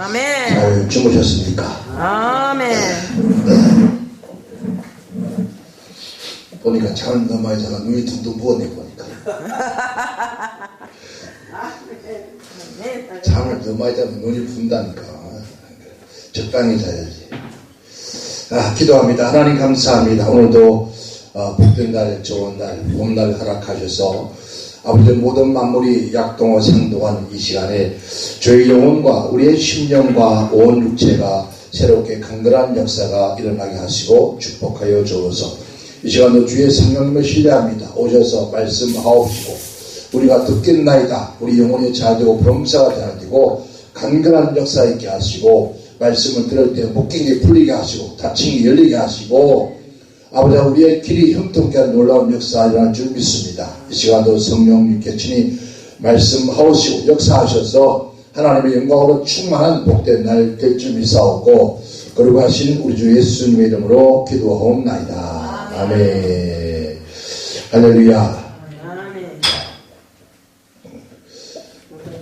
아멘. 잘 주무셨습니까? 아멘. 보니까 잠을 너무 많이 자가 눈이 둥둥 부었네 보니까. 잠을 너무 많이 자면 눈이 붓다니까. 적당히 자야지. 기도합니다. 하나님 감사합니다. 오늘도 복된 날, 좋은 날, 봄날 허락하셔서 아버지 모든 만물이 약동어 상동한 이 시간에 저희 영혼과 우리의 심령과 온 육체가 새롭게 강건한 역사가 일어나게 하시고 축복하여 주어서 이 시간도 주의 성령님을 신뢰합니다. 오셔서 말씀하옵시고 우리가 듣겠나이다. 우리 영혼이 자되고 범사가 되어지고 강건한 역사 있게 하시고 말씀을 들을 때 묶인 게 풀리게 하시고 닫힌 게 열리게 하시고 아버지 우리의 길이 형통케 하는 놀라운 역사 일어날 줄 믿습니다. 이 시간도 성령님께 친히 말씀하시고 역사하셔서 하나님의 영광으로 충만한 복된 날 될 줄 믿사옵고 거룩하신 우리 주 예수님의 이름으로 기도하옵나이다. 아멘. 할렐루야. 아멘.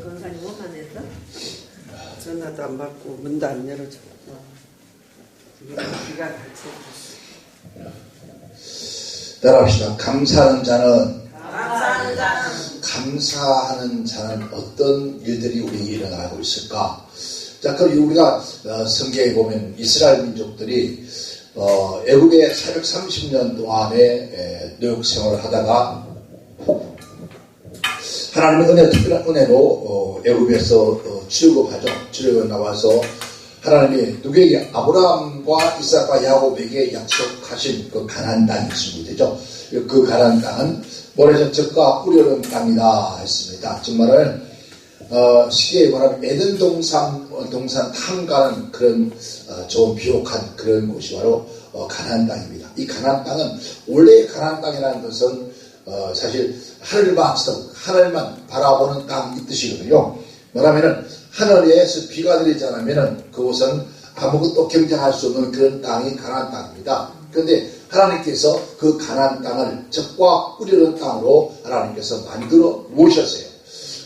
건사님 뭐만 했어? 전화도 안 받고 문도 안 열어줘. 기가 닫혀. 따라합시다. 감사하는 자는 감사하는 자는 어떤 일들이 우리에게 일어나고 있을까? 자, 그럼 우리가 성경에 보면 이스라엘 민족들이 애굽에 430년 동안의 노역 생활을 하다가 하나님의 은혜, 특별한 은혜로 애굽에서 출애굽하죠. 출애굽 나와서 하나님이 누구에게 아브라함과 이삭과 야곱에게 약속하신 그 가나안 땅이 있습니다. 되죠? 그 가나안 땅은 모래전 적과 뿌려놓은 땅이다 했습니다. 정말은 쉽게 말하면 에덴 동산 탐가는 그런 좋은 비옥한 그런 곳이 바로 가나안 땅입니다. 이 가나안 땅은 원래 가나안 땅이라는 것은 사실 하늘만 바라보는 땅 이 뜻이거든요. 뭐냐면은 하늘에서 비가 내리지 않으면은 그곳은 아무것도 경쟁할 수 없는 그런 땅이 가나안 땅입니다. 그런데 하나님께서 그 가나안 땅을 적과 뿌리는 땅으로 하나님께서 만들어 놓으셨어요.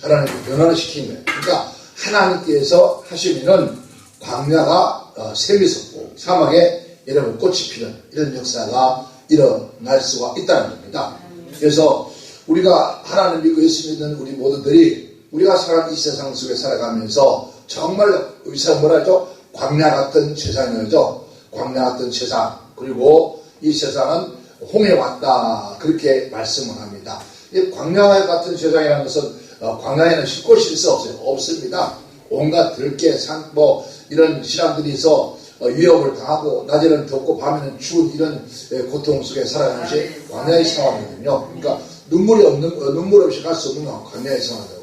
하나님께 변화를 시킨 거예요. 그러니까 하나님께서 하시면은 광야가 샘이 솟고 사막에 여러분 꽃이 피는 이런 역사가 일어날 수가 있다는 겁니다. 그래서 우리가 하나님 믿고 예수 믿는 우리 모두들이 우리가 살아가는 이 세상 속에 살아가면서 정말 의사 뭐라죠? 광야 같은 세상이죠. 광야 같은 세상. 그리고 이 세상은 홍해 왔다. 그렇게 말씀을 합니다. 이 광야 같은 세상이라는 것은 광야에는 쉴 곳이 있어 없어요? 없습니다. 온갖 들깨, 산, 이런 신앙들이 있어 위협을 당하고 낮에는 덥고 밤에는 추운 이런 고통 속에 살아가는 것이 광야의 상황이거든요. 그러니까 눈물 없이 갈 수 없는 광야의 상황이죠.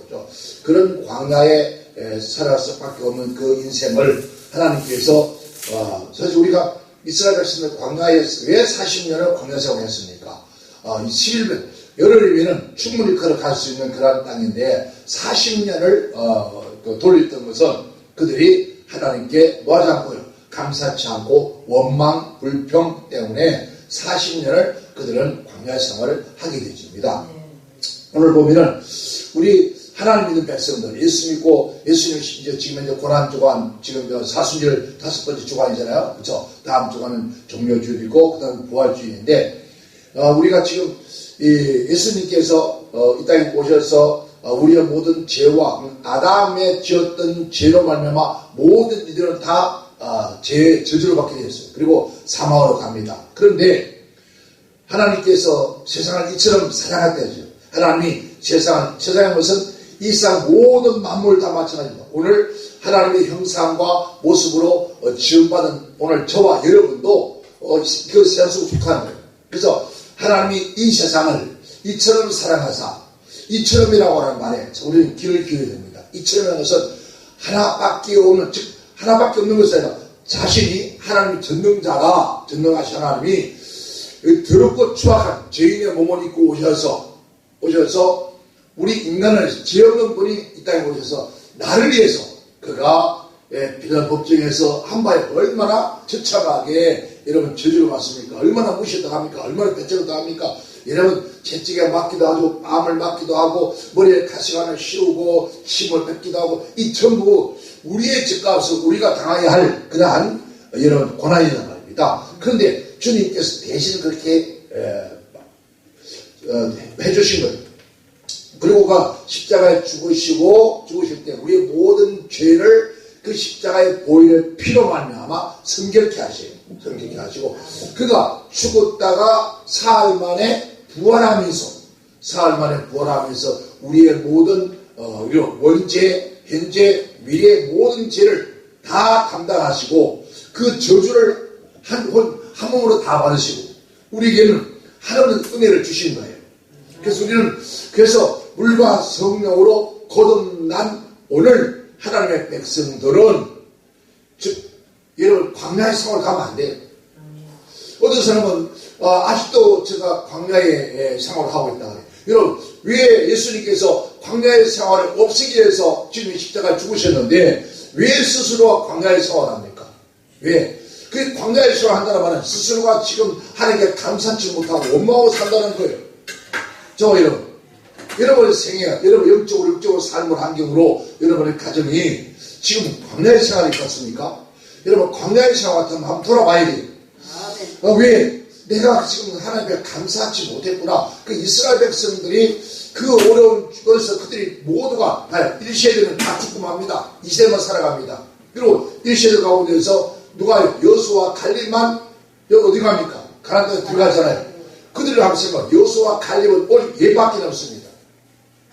그런 광야에 살아갈 수밖에 없는 그 인생을 하나님께서 사실 우리가 이스라엘 백성들 광야에 왜 40년을 광야 생활을 했습니까? 11년 열흘이면 충분히 걸어갈 수 있는 그런 땅인데 40년을 돌렸던 것은 그들이 하나님께 뭐하지 않고요. 감사치 않고 원망, 불평 때문에 40년을 그들은 광야 생활을 하게 되집니다. 오늘 보면은 우리 하나님 믿는 백성들 예수 믿고 예수님 지금 이제 고난 주간 지금 사순절 5번째 주간이잖아요. 그렇죠? 다음 주간은 종료주일이고 그다음 부활주일인데 우리가 지금 예수님께서 이 땅에 오셔서 우리의 모든 죄와 아담에 지었던 죄로 말미암아 모든 이들은 다 저주를 받게 되었어요. 그리고 사망으로 갑니다. 그런데 하나님께서 세상을 이처럼 사랑하셨죠. 하나님이 세상의 것은 이 세상 모든 만물을 다 마찬가지입니다. 오늘 하나님의 형상과 모습으로 지음받은 오늘 저와 여러분도 그 세상 속에 속하는 거예요. 그래서 하나님이 이 세상을 이처럼 사랑하사 이처럼이라고 하는 말에 우리는 귀를 기울여야 됩니다. 이처럼이라는 것은 하나밖에 없는 것이 아니라 자신이 하나님의 전능하신 하나님이 더럽고 추악한 죄인의 몸을 입고 오셔서 우리 인간을 죄 없는 분이 이 땅에 오셔서 나를 위해서 그가 비단 법정에서 한 바에 얼마나 처참하게 여러분 저주를 받습니까? 얼마나 무시당합니까? 얼마나 배척을 당합니까? 여러분 채찍에 맞기도 하고 뺨을 맞기도 하고 머리에 가시관을 씌우고 힘을 뱉기도 하고 이 전부 우리의 집값을 우리가 당해야 할 그러한 이런 고난이란 말입니다. 그런데 주님께서 대신 그렇게 해주신 거예요. 그리고가 십자가에 죽으실 때 우리의 모든 죄를 그 십자가의 보혈의 피로 말미암아 성결케 하셔요. 성결케 하시고 그가 죽었다가 사흘 만에 부활하면서 우리의 모든 원죄, 현재, 미래의 모든 죄를 다 담당하시고 그 저주를 한 몸으로 다 받으시고 우리에게는 하나님은 은혜를 주신 거예요. 그래서 우리는 물과 성령으로 거듭난 오늘 하나님의 백성들은 여러분 광야의 생활을 가면 안 돼요. 어떤 사람은 아직도 제가 광야의 생활을 하고 있다 그래요. 여러분 왜 예수님께서 광야의 생활을 없애기 위해서 주님이 십자가에 죽으셨는데 왜 스스로가 광야의 생활을 합니까? 왜? 그 광야의 생활을 한다는 말은 스스로가 지금 하나님께 감사치 못하고 원망하고 산다는 거예요. 여러분의 생애가 여러분 영적으로 삶을 환경으로 여러분의 가정이 지금 광야의 생활이 있었습니까? 여러분 광야의 생활 같으면 한번 돌아봐야 돼요. 왜? 내가 지금 하나님께 감사하지 못했구나. 그 이스라엘 백성들이 그 어려운 것에서 그들이 모두가 1세대는 다 죽고 맙니다. 2세만 살아갑니다. 그리고 1세대 가운데서 누가 여수와 갈렙만 어디 갑니까? 가나안 땅에 들어가잖아요. 그들을 한번 생각해. 여수와 갈렙은 오직 예밖에 없습니다.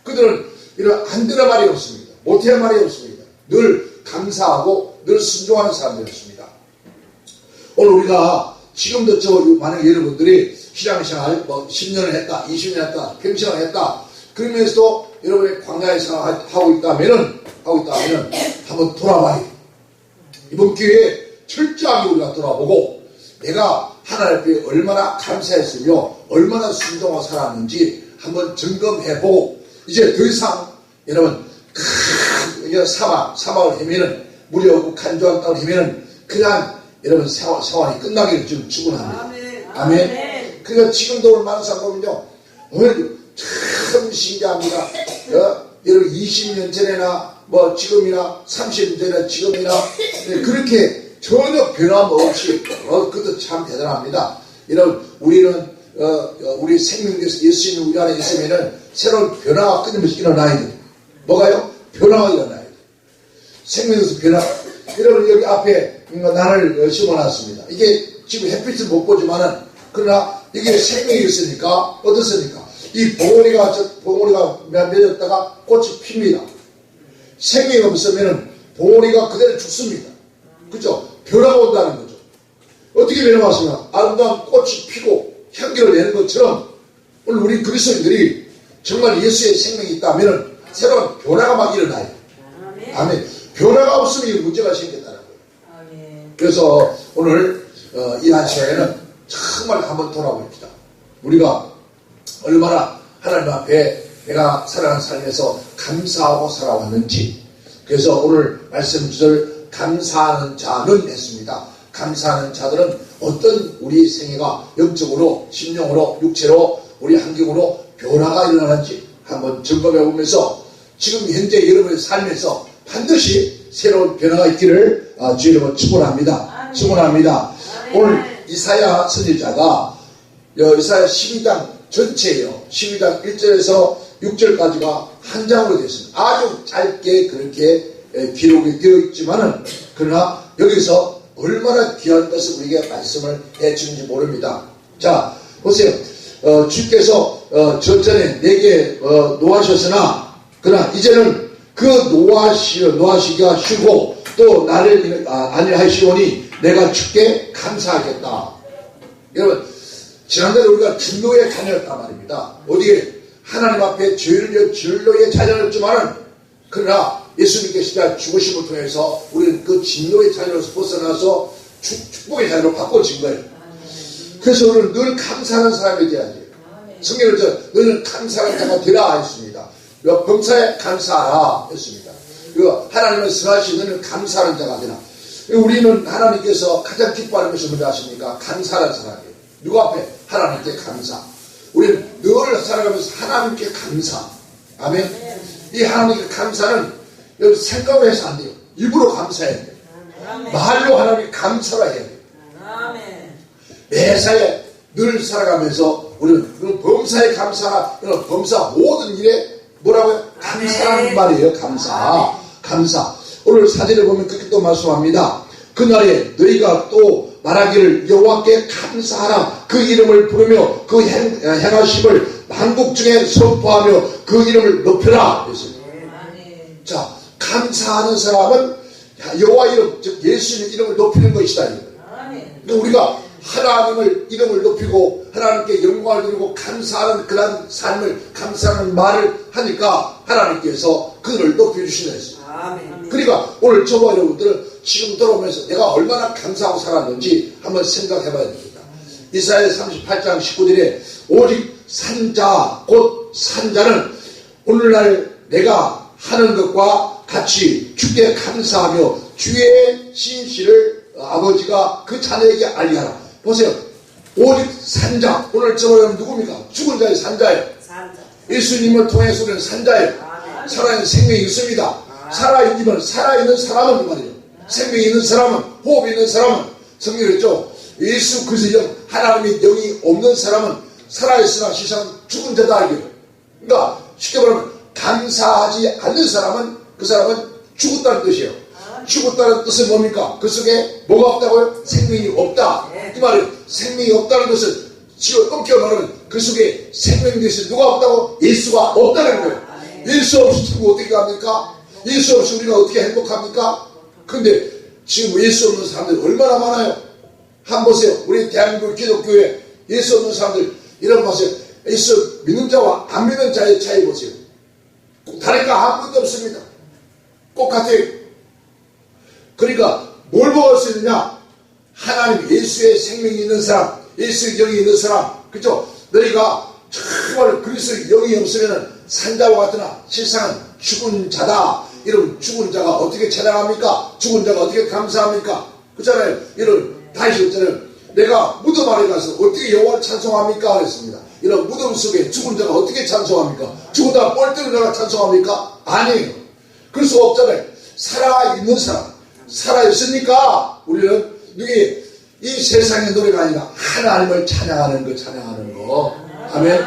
그들은 이런 안 들어 말이 없습니다. 못할 말이 없습니다. 늘 감사하고 늘 순종하는 사람들이었습니다. 오늘 우리가 지금도 만약에 여러분들이 신앙생활 10년을 했다, 20년 했다, 평생을 했다. 그러면서도 여러분의 광야의 생활을 하고 있다면은 한번 돌아봐요. 이번 기회에 철저하게 우리가 돌아보고 내가 하나님 앞에 얼마나 감사했으며 얼마나 순종하고 살았는지 한번 점검해보고 이제 더 이상 여러분 사막을 헤매는 물이 없고 간조한 땅을 헤매는 그냥 여러분 생활이 끝나기를 좀 축원합니다. 아멘. 그러니까 지금도 오늘 많은 사람 보면요. 오늘 참 신기합니다. 여러분 20년 전에나 지금이나 30년 전이나 지금이나 그렇게 전혀 변함 없이 그것도 참 대단합니다. 여러분 우리는 우리 생명에서 예수님이 우리 안에 있으면은 새로운 변화가 끊임없이 일어나야 돼요. 뭐가요? 변화가 일어나야 돼요. 생명에서 변화. 여러분 여기 앞에 나를 심어놨습니다. 이게 지금 햇빛을 못 보지만은 그러나 이게 생명이 있으니까 어떻습니까? 이 봉오리가 맺었다가 꽃이 핍니다. 생명이 없으면은 봉오리가 그대로 죽습니다. 그죠? 변화가 온다는 거죠. 어떻게 변화가 왔습니까? 아름다운 꽃이 피고 향기를 내는 것처럼 오늘 우리 그리스도인들이 정말 예수의 생명이 있다면은 새로운 변화가 막 일어나요. 아멘. 변화가 없으면 문제가 생긴다는 거예요. 그래서 오늘 이 한 시간에는 정말 한번 돌아봅시다. 우리가 얼마나 하나님 앞에 내가 살아가는 삶에서 감사하고 살아왔는지. 그래서 오늘 말씀 주절 감사하는 자는 했습니다. 감사하는 자들은 어떤 우리 생애가 영적으로, 심령으로, 육체로, 우리 환경으로 변화가 일어나는지 한번 점검해 보면서 지금 현재 여러분의 삶에서 반드시 새로운 변화가 있기를 주의 이름으로 축원합니다. 축원합니다. 오늘 이사야 선지자가 이사야 12장 전체예요. 12장 1절에서 6절까지가 한 장으로 되어 있습니다. 아주 짧게 그렇게 기록이 되어 있지만은 그러나 여기서 얼마나 귀한 것을 우리에게 말씀을 해주는지 모릅니다. 자 보세요. 주께서 전전에 내게 노하셨으나 그러나 이제는 그 노하시기가 쉬고 또 나를 안일하시오니 내가 주께 감사하겠다. 여러분 지난달에 우리가 진노의 자녀였단 말입니다. 어디에 하나님 앞에 죄를 진노의 자녀였지만은 그러나 예수님께 십자가 죽으심을 통해서 우리는 그 진노의 자녀로서 벗어나서 축복의 자녀로 바꿔진 거예요. 그래서 우리는 늘 감사하는 사람이 돼야 돼요. 성경을 너는 감사하는 자가 되라 했습니다. 범사에 감사하라 했습니다. 하나님을 승하시 너는 감사하는 자가 되라. 우리는 하나님께서 가장 기뻐하는 것이 뭔지 아십니까? 감사하는 사람이에요. 누구 앞에? 하나님께 감사. 우리는 늘 살아가면서 하나님께 감사. 아멘. 이 하나님께 감사는 여러분 생각을 해서 안 돼요. 입으로 감사해야 돼. 말로 하나님이 감사라 해야 돼. 매사에 늘 살아가면서 우리는 그 범사에 감사나 범사 모든 일에 뭐라고요? 감사라는 말이에요. 감사. 오늘 사진에 보면 그렇게 또 말씀합니다. 그날에 너희가 또 말하기를 여호와께 감사하라. 그 이름을 부르며 그 행하심을 만국 중에 선포하며 그 이름을 높여라. 그랬어요. 자, 감사하는 사람은 여호와 이름, 즉 예수님의 이름을 높이는 것이다. 그러니까 우리가 하나님을 이름을 높이고 하나님께 영광을 드리고 감사하는 그런 삶을, 감사하는 말을 하니까 하나님께서 그들을 높여주신다 했어요. 그러니까 오늘 저와 여러분들은 지금 돌아오면서 내가 얼마나 감사하고 살았는지 한번 생각해 봐야 됩니다. 이사야 38장 19절에 오직 산자 곧 산자는 오늘날 내가 하는 것과 같이 주께 감사하며 주의 진실을 아버지가 그 자녀에게 알리하라. 보세요. 오직 산자, 오늘 저와 누굽니까? 죽은 자의 산자예요. 예수님을 통해서 우리는 산자예요. 살아있는 생명이 있습니다. 살아있는 사람은 그 말이에요. 생명이 있는 사람은, 호흡이 있는 사람은, 성경에 있죠. 예수 그리스도 영, 하나님의 영이 없는 사람은 살아있으나 시선 죽은 자다 알기로. 그러니까 쉽게 말하면 감사하지 않는 사람은 그 사람은 죽었다는 뜻이에요. 죽었다는 뜻은 뭡니까? 그 속에 뭐가 없다고요? 생명이 없다. 이 말은 생명이 없다는 것은 지어 엉켜 말하면 그 속에 생명이 되시 누가 없다고? 예수가 없다는 거예요. 예수 없이 누구 어떻게 합니까? 예수 없이 우리가 어떻게 행복합니까? 근데 지금 예수 없는 사람들 얼마나 많아요? 한번 보세요. 우리 대한민국 기독교에 예수 없는 사람들 이런 거 보세요. 예수 믿는 자와 안 믿는 자의 차이 보세요. 다를까 아무것도 없습니다. 똑같아요. 그러니까 뭘 먹을 수 있느냐? 하나님 예수의 생명이 있는 사람, 예수의 영이 있는 사람, 그렇죠? 너희가 정말 그리스도의 영이 없으면 산자와 같으나 실상은 죽은 자다. 이런 죽은 자가 어떻게 찬양합니까? 죽은 자가 어떻게 감사합니까? 그렇잖아요. 이런 다시 있잖아요. 내가 무덤 아래 가서 어떻게 여호와를 찬송합니까? 그랬습니다. 이런 무덤 속에 죽은 자가 어떻게 찬송합니까? 죽은 자 뻘뜨는 자가 찬송합니까? 아니에요. 그럴 수가 없잖아요. 살아있는 사람, 살아있으니까 우리는 이게 이 세상의 노래가 아니라 하나님을 찬양하는 거. 아멘.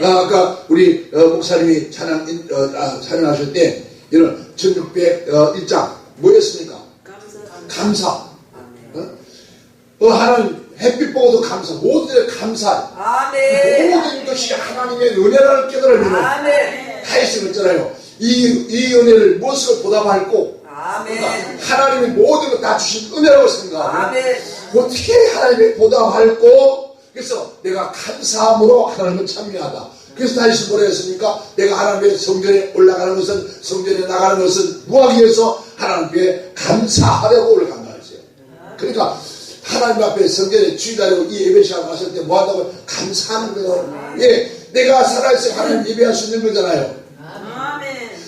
아까 우리 목사님이 찬양하실 때 이런 1601장 뭐였습니까? 감사. 하나님 햇빛 보고도 감사. 모든 일 감사. 모든 것이 하나님의 은혜라는 깨달음을 다 있었잖아요. 이 은혜를 무엇으로 보답할고 그러니까 하나님이 모든 걸 다 주신 은혜라고 생각하고 어떻게 하나님이 보답할고 그래서 내가 감사함으로 하나님을 찬미하다. 그래서 다시 뭐라 했습니까? 내가 하나님의 성전에 올라가는 것은 성전에 나가는 것은 뭐하기 위해서 하나님께 감사하려고 올라간다 했어요. 그러니까 하나님 앞에 성전에 주의다리고 이 예배 시간 왔을 때 뭐 한다고? 감사하는 거예요. 예, 내가 살아있어야 하나님 예배할 수 있는 거잖아요.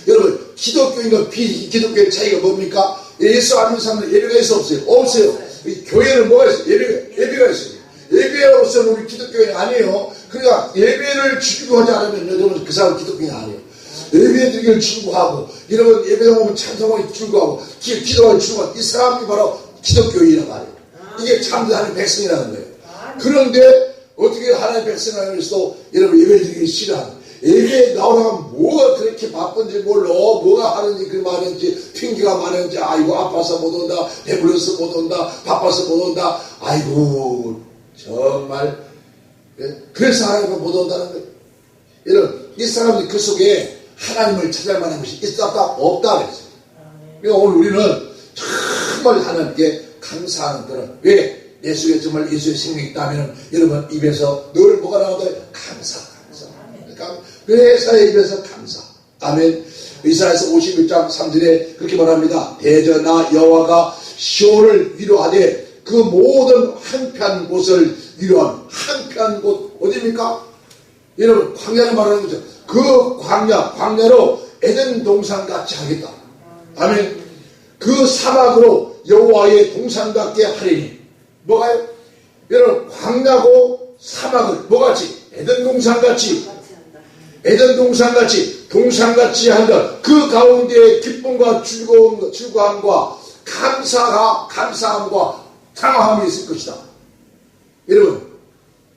여러분 기독교인과 비기독교의 차이가 뭡니까? 예수 안 믿는 사람은 예배가 있어 없어요? 없어요. 교회는 뭐가 있어요? 예배가 있어요. 예배로서는 우리 기독교인이 아니에요. 그러니까 예배를 즐거워하지 않으면 여러분 그 사람은 기독교인이 아니에요. 예배 드리기를 즐거워하고 여러분 예배 오면 찬송하기 즐거워하고 기도하기 즐거워하고 이 사람이 바로 기독교인이란 말이에요. 이게 참된 백성이라는 거예요. 그런데 어떻게 하나님의 백성이라고 해서 여러분 예배 드리기 싫어하는 예배에 나오라면 뭐가 그렇게 바쁜지 몰라. 뭐가 하는지 그 많은지 핑계가 많은지 아이고 아파서 못 온다. 배불러서 못 온다. 바빠서 못 온다. 아이고 정말 그래서 하나님과 못 온다는 거예요. 이런 이 사람들이 그 속에 하나님을 찾을 만한 것이 있었다 없다 그랬어요. 그러니까 오늘 우리는 정말 하나님께 감사하는 그런 왜 내 속에 정말 예수의 생명이 있다면 여러분 입에서 늘 뭐가 나오다 감사. 그러니까 회사의 입에서 감사. 아멘. 이사야서 51장 3절에 그렇게 말합니다. 대저나 여호와가 시온을 위로하되 그 모든 한편 곳을 위로한 한편 곳 어디입니까? 여러분 광야를 말하는 거죠. 그 광야로 에덴 동산같이 하겠다. 아멘. 그 사막으로 여호와의 동산같게 하리니 뭐가요? 여러분 광야고 사막을 뭐같이? 에덴 동산같이 동산같이 한다. 그 가운데 기쁨과 즐거움과 감사함과 당황함이 있을 것이다. 여러분,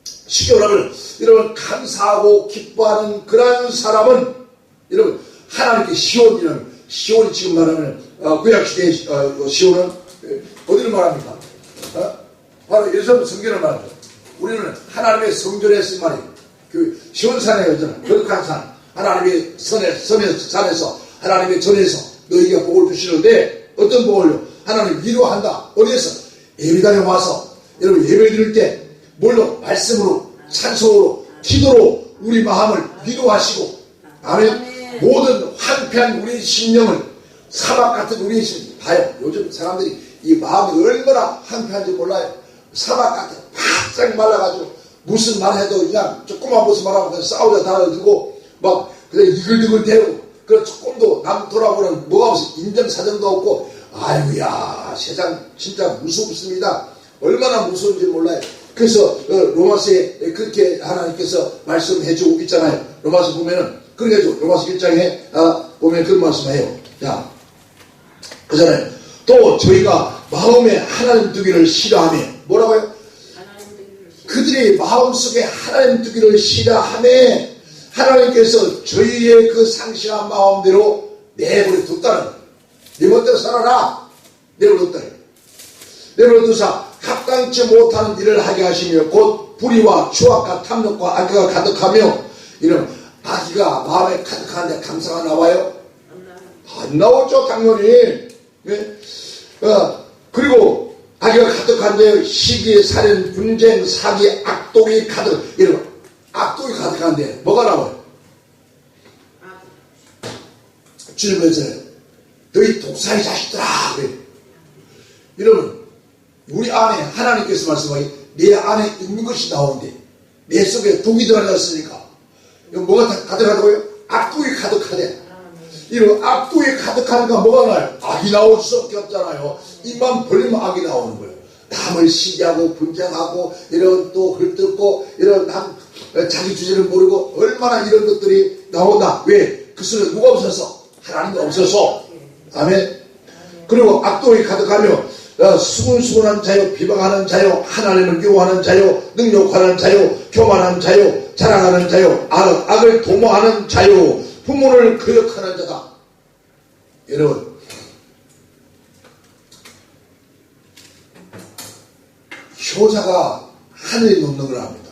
시교라를 여러분 감사하고 기뻐하는 그러한 사람은 여러분 하나님께 시온이 지금 말하는 구약시대의 시온은 어디를 말합니까? 바로 예수님 성전을 말합니다. 우리는 하나님의 성전에 쓴 말이 그 시온산에 있잖아. 거룩한 산. 하나님의 산에서 하나님의 전에서 너희가 복을 주시는데 어떤 복을요? 하나님 위로한다. 어디에서? 예배당에 와서 여러분 예배 드릴 때 뭘로? 말씀으로 찬송으로 기도로 우리 마음을 위로하시고 아멘. 모든 황폐한 우리 심령을 사막 같은 우리 심령 봐요. 요즘 사람들이 이 마음이 얼마나 황폐한지 몰라요. 사막 같은 바짝 말라가지고 무슨 말해도 그냥 조그만 무슨 말하고 그냥 싸우자 달아들고 막 그냥 이글이글 대고 그 조금도 남 돌아보는 뭐가 없어. 인정사정도 없고 아이고야 세상 진짜 무섭습니다. 얼마나 무서운지 몰라요. 그래서 로마서에 그렇게 하나님께서 말씀해 주고 있잖아요. 로마서 보면은 그렇게 해줘. 로마서 1장에 보면 그런 말씀해요. 자, 그잖아요. 또 저희가 마음에 하나님 두기를 싫어하며 뭐라고요? 그들이 마음속에 하나님 두기를 싫어하며 하나님께서 저희의 그 상실한 마음대로 내버려 뒀다는 네 멋대로 살아라. 내버려 뒀다. 내버려 두사 합당치 못하는 일을 하게 하시며 곧 불의와 추악과 탐욕과 악의가 가득하며 이런 악의가 마음에 가득한데 감사가 나와요? 안 나오죠 당연히. 네? 그리고 악의가 가득한데 시기, 살인, 분쟁, 사기, 악독이 가득 이런 악독이 가득한데 뭐가 나와요? 주님께서 너희 독사의 자식들아 그래. 여러분 우리 안에 하나님께서 말씀하기 내 안에 있는 것이 나오는데 내 속에 독이 들어갔으니까 이거 뭐가 가득하다고요? 악독이 가득하대. 이런 악독이 가득하니까 뭐가 나요? 악이 나올 수밖에 없잖아요. 입만 벌리면 악이 나오는 거예요. 남을 시기하고 분쟁하고 이런 또 헐뜯고 이런 남 자기 주제를 모르고 얼마나 이런 것들이 나온다. 왜? 그 속에 누가 없어서? 하나님이 없어서. 아멘. 그리고 악독이 가득하며 수군수군한 자요, 비방하는 자요, 하나님을 미워하는 자요, 능욕하는 자요, 교만한 자요, 자랑하는 자요, 악을 도모하는 자요, 부모를 거역하는 자다. 여러분 효자가 하늘에 놓는 걸 압니다.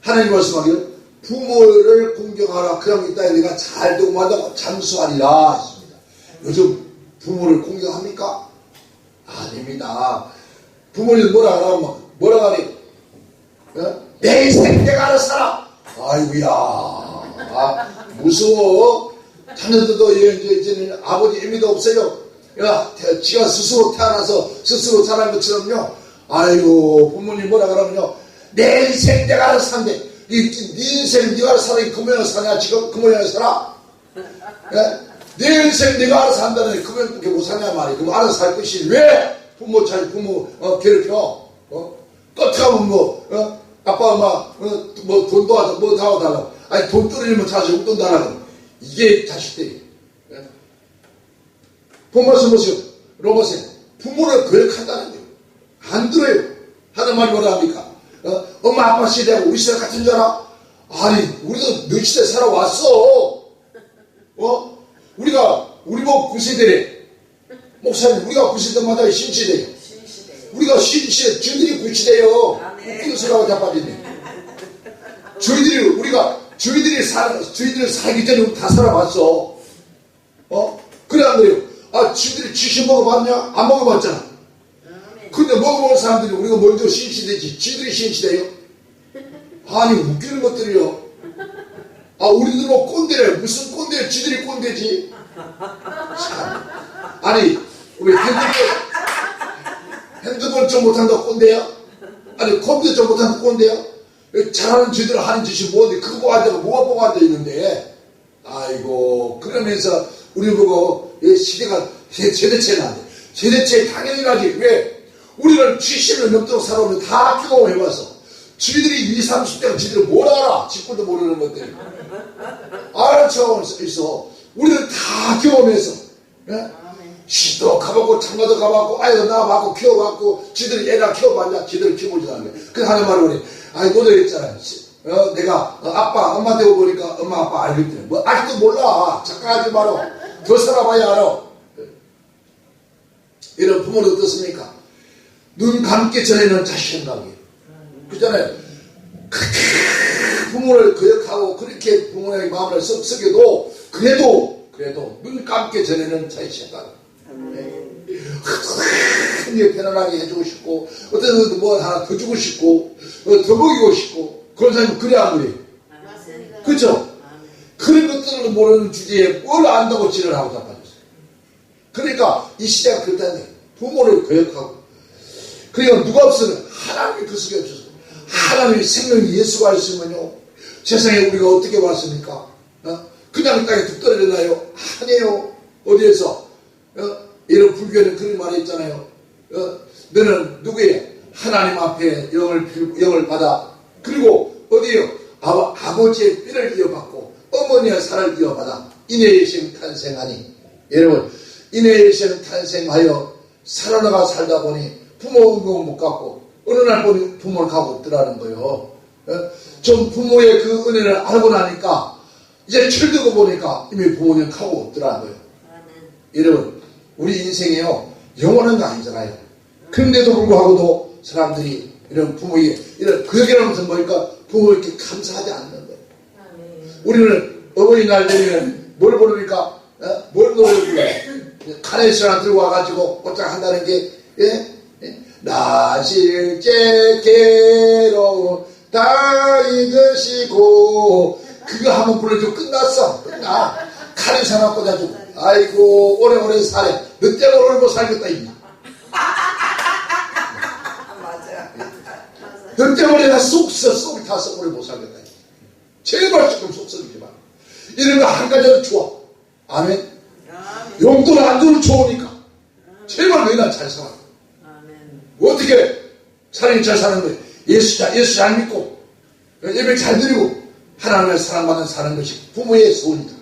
하나님 말씀하기를 부모를 공경하라. 그럼 이따 내가 잘 되고 마다고 잠수하리라 했습니다. 요즘 부모를 공경합니까? 아닙니다. 부모님 뭐라 하니? 내 인생 내가 알아서 살아. 아이고야 무서워. 자녀들도 이제는 아버지 의미도 없어요. 지가 스스로 태어나서 스스로 자란 것처럼요. 아이고 부모님 뭐라 그러면요. 내 인생 내가 알아서 산대. 네 인생 네가 알아서 살아. 그 모양을 사냐 지금? 그 모양을 살아? 내 인생 네가 알아서 산다는데 그 모양밖에 못 사냐 말이야. 그럼 알아서 살 것이 왜 부모 괴롭혀? 끝에 가면 아빠 엄마 돈도 하자 뭐 다 와달라고. 아니 돈 떨어지면 자식 용돈 달라고. 이게 자식들이. 본 말씀 보세요. 로봇에 부모를 거역한다는 거예요. 안 들어요. 하는 말이 뭐라 합니까? 엄마 아빠 시대하고 우리 시대 같은 줄 알아? 아니 우리도 너 시대 살아왔어. 우리 뭐 9세대래. 목사님 우리가 9세대마다 신시대요. 우리가 신시대 저희들이 9시대요. 웃기는 소리하고 자빠지네. 저희들이 살기 전에 우리 다 살아봤어. 그래 안 그래요? 저희들이 지시 먹어봤냐? 안 먹어봤잖아. 근데 먹어본 사람들이 우리가 먼저 신시대지. 지들이 신시대요? 아니 웃기는 것들이요. 우리들 뭐 꼰대래. 무슨 꼰대야? 지들이 꼰대지. 참. 아니 우리 핸드폰 좀 못한다 꼰대야? 아니 컴퓨터 좀 못한다 꼰대야? 잘하는 지들 하는 짓이 뭔데 그거 보고 앉아서 뭐가 보고 앉아있는데. 아이고 그러면서 우리 보고 시대가 세대체는 안 돼. 세대체 당연히 나지. 왜? 우리는 70년 넘도록 살아오면 다 경험해봐서 지들이 20, 30대가 지들이 뭘 알아? 짓고도 모르는 것들. 아는 척하고 있어. 우리는 다 경험해서. 예? 시도 가봤고 장가도 가봤고 아이도 낳아봤고 키워봤고 지들이 애나 키워봤냐 지들이 키워보지도 않는 거야. 그래서 하는 말이 뭐니 아이 너도 있잖아. 내가 아빠 엄마 되고 보니까 엄마 아빠 알겠더니 뭐 아직도 몰라. 착각하지 마라. 더 살아봐야 알아. 이런 부모는 어떻습니까? 눈 감기 전에는 자식 생각이에요. 그렇잖아요. 그렇게 부모를 거역하고 그렇게 부모의 마음을 썩여도 그래도 눈 감기 전에는 자식 생각. 큰 편안하게 해주고 싶고 어떤 뭐 하나 더 주고 싶고 더 먹이고 싶고 그런 사람이 그래 안 그래? 그렇죠? 그런 것들을 모르는 주제에 뭘 안다고 지랄하고 자빠졌어요. 그러니까 이 시대가 그렇다는 거예요. 부모를 거역하고 그러니까 누가 없으면 하나님이 그 속에 없어서 하나님의 생명이 예수가 있으면요 세상에 우리가 어떻게 왔습니까? 그냥 땅에 툭 떨어졌나요? 아니에요. 어디에서? 이런 불교는 그런 말이 있잖아요. 너는 누구예요? 하나님 앞에 영을 받아. 그리고 어디에요? 아버지의 뼈를 이어받고 어머니의 살을 이어받아. 인의 심 탄생하니. 여러분, 인의 심 탄생하여 살아나가 살다 보니 부모 은공 못 갖고 어느 날 보니 부모를 갖고 없더라는 거예요. 좀 부모의 그 은혜를 알고 나니까 이제 철들고 보니까 이미 부모님 갖고 없더라는 거예요. 여러분, 우리 인생에요 영원한 거 아니잖아요. 그런데도 불구하고도 사람들이 이런 부모의 이런 거역이라는 것은 뭐니까 부모에게 감사하지 않는 거예요. 우리는 어버이날 되면 뭘 부르니까 뭘 노래 불러요? 카네이션 하나 들고 와가지고 꽃장 한다는 게 나 실제 괴로운 다 잊으시고 그거 한번 불러주고 끝났어. 끝나. 카네이션 하나 꽂아주고 아이고 오래오래 살래. 너 때문에 오래 못 살겠다 이미. 너 때문에 나 쏙 타서 오래 못 살겠다 이미. 제발 조금 속 썩이지 마. 이런 거 한 가지라도 좋아. 아멘. 용돈 안 주면 좋으니까 제발 너희 난 잘 살아. 어떻게 사람이 잘 사는 거예요? 예수 잘 믿고 예배 잘 드리고 하나님의 사랑받는 사는 것이 부모의 소원이다.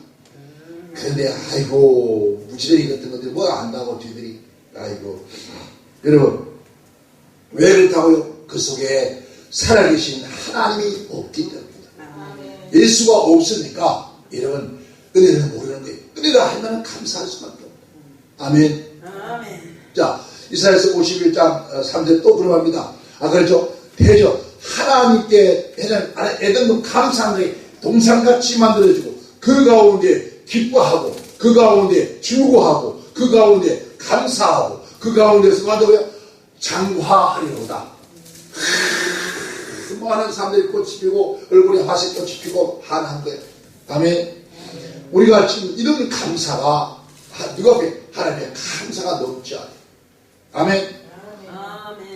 그런데 아이고 무지랭이 같은 것들이 뭐 안다고 뒤들이 아이고 여러분 왜 그렇다고요? 그 속에 살아계신 하나님이 없기 때문입니다. 예수가 없으니까 여러분 은혜를 모르는 거예요. 은혜를 하면 감사할 수밖에 없어요. 아멘. 자 이사야서 51장 3절 또 그러합니다. 그렇죠. 대저 하나님께 애들은 감사한 거에 동상같이 만들어주고 그 가운데 기뻐하고 그 가운데 즐거워하고 그 가운데 감사하고 그 가운데서 뭐하다고요? 장화하리로다. 많은 사람들이 꽃이 피고 얼굴에 화색꽃이 피고 환한 거예요. 아멘. 우리가 지금 이런 감사가 누가 앞에 하나님의 감사가 넘지 않아요. 아멘.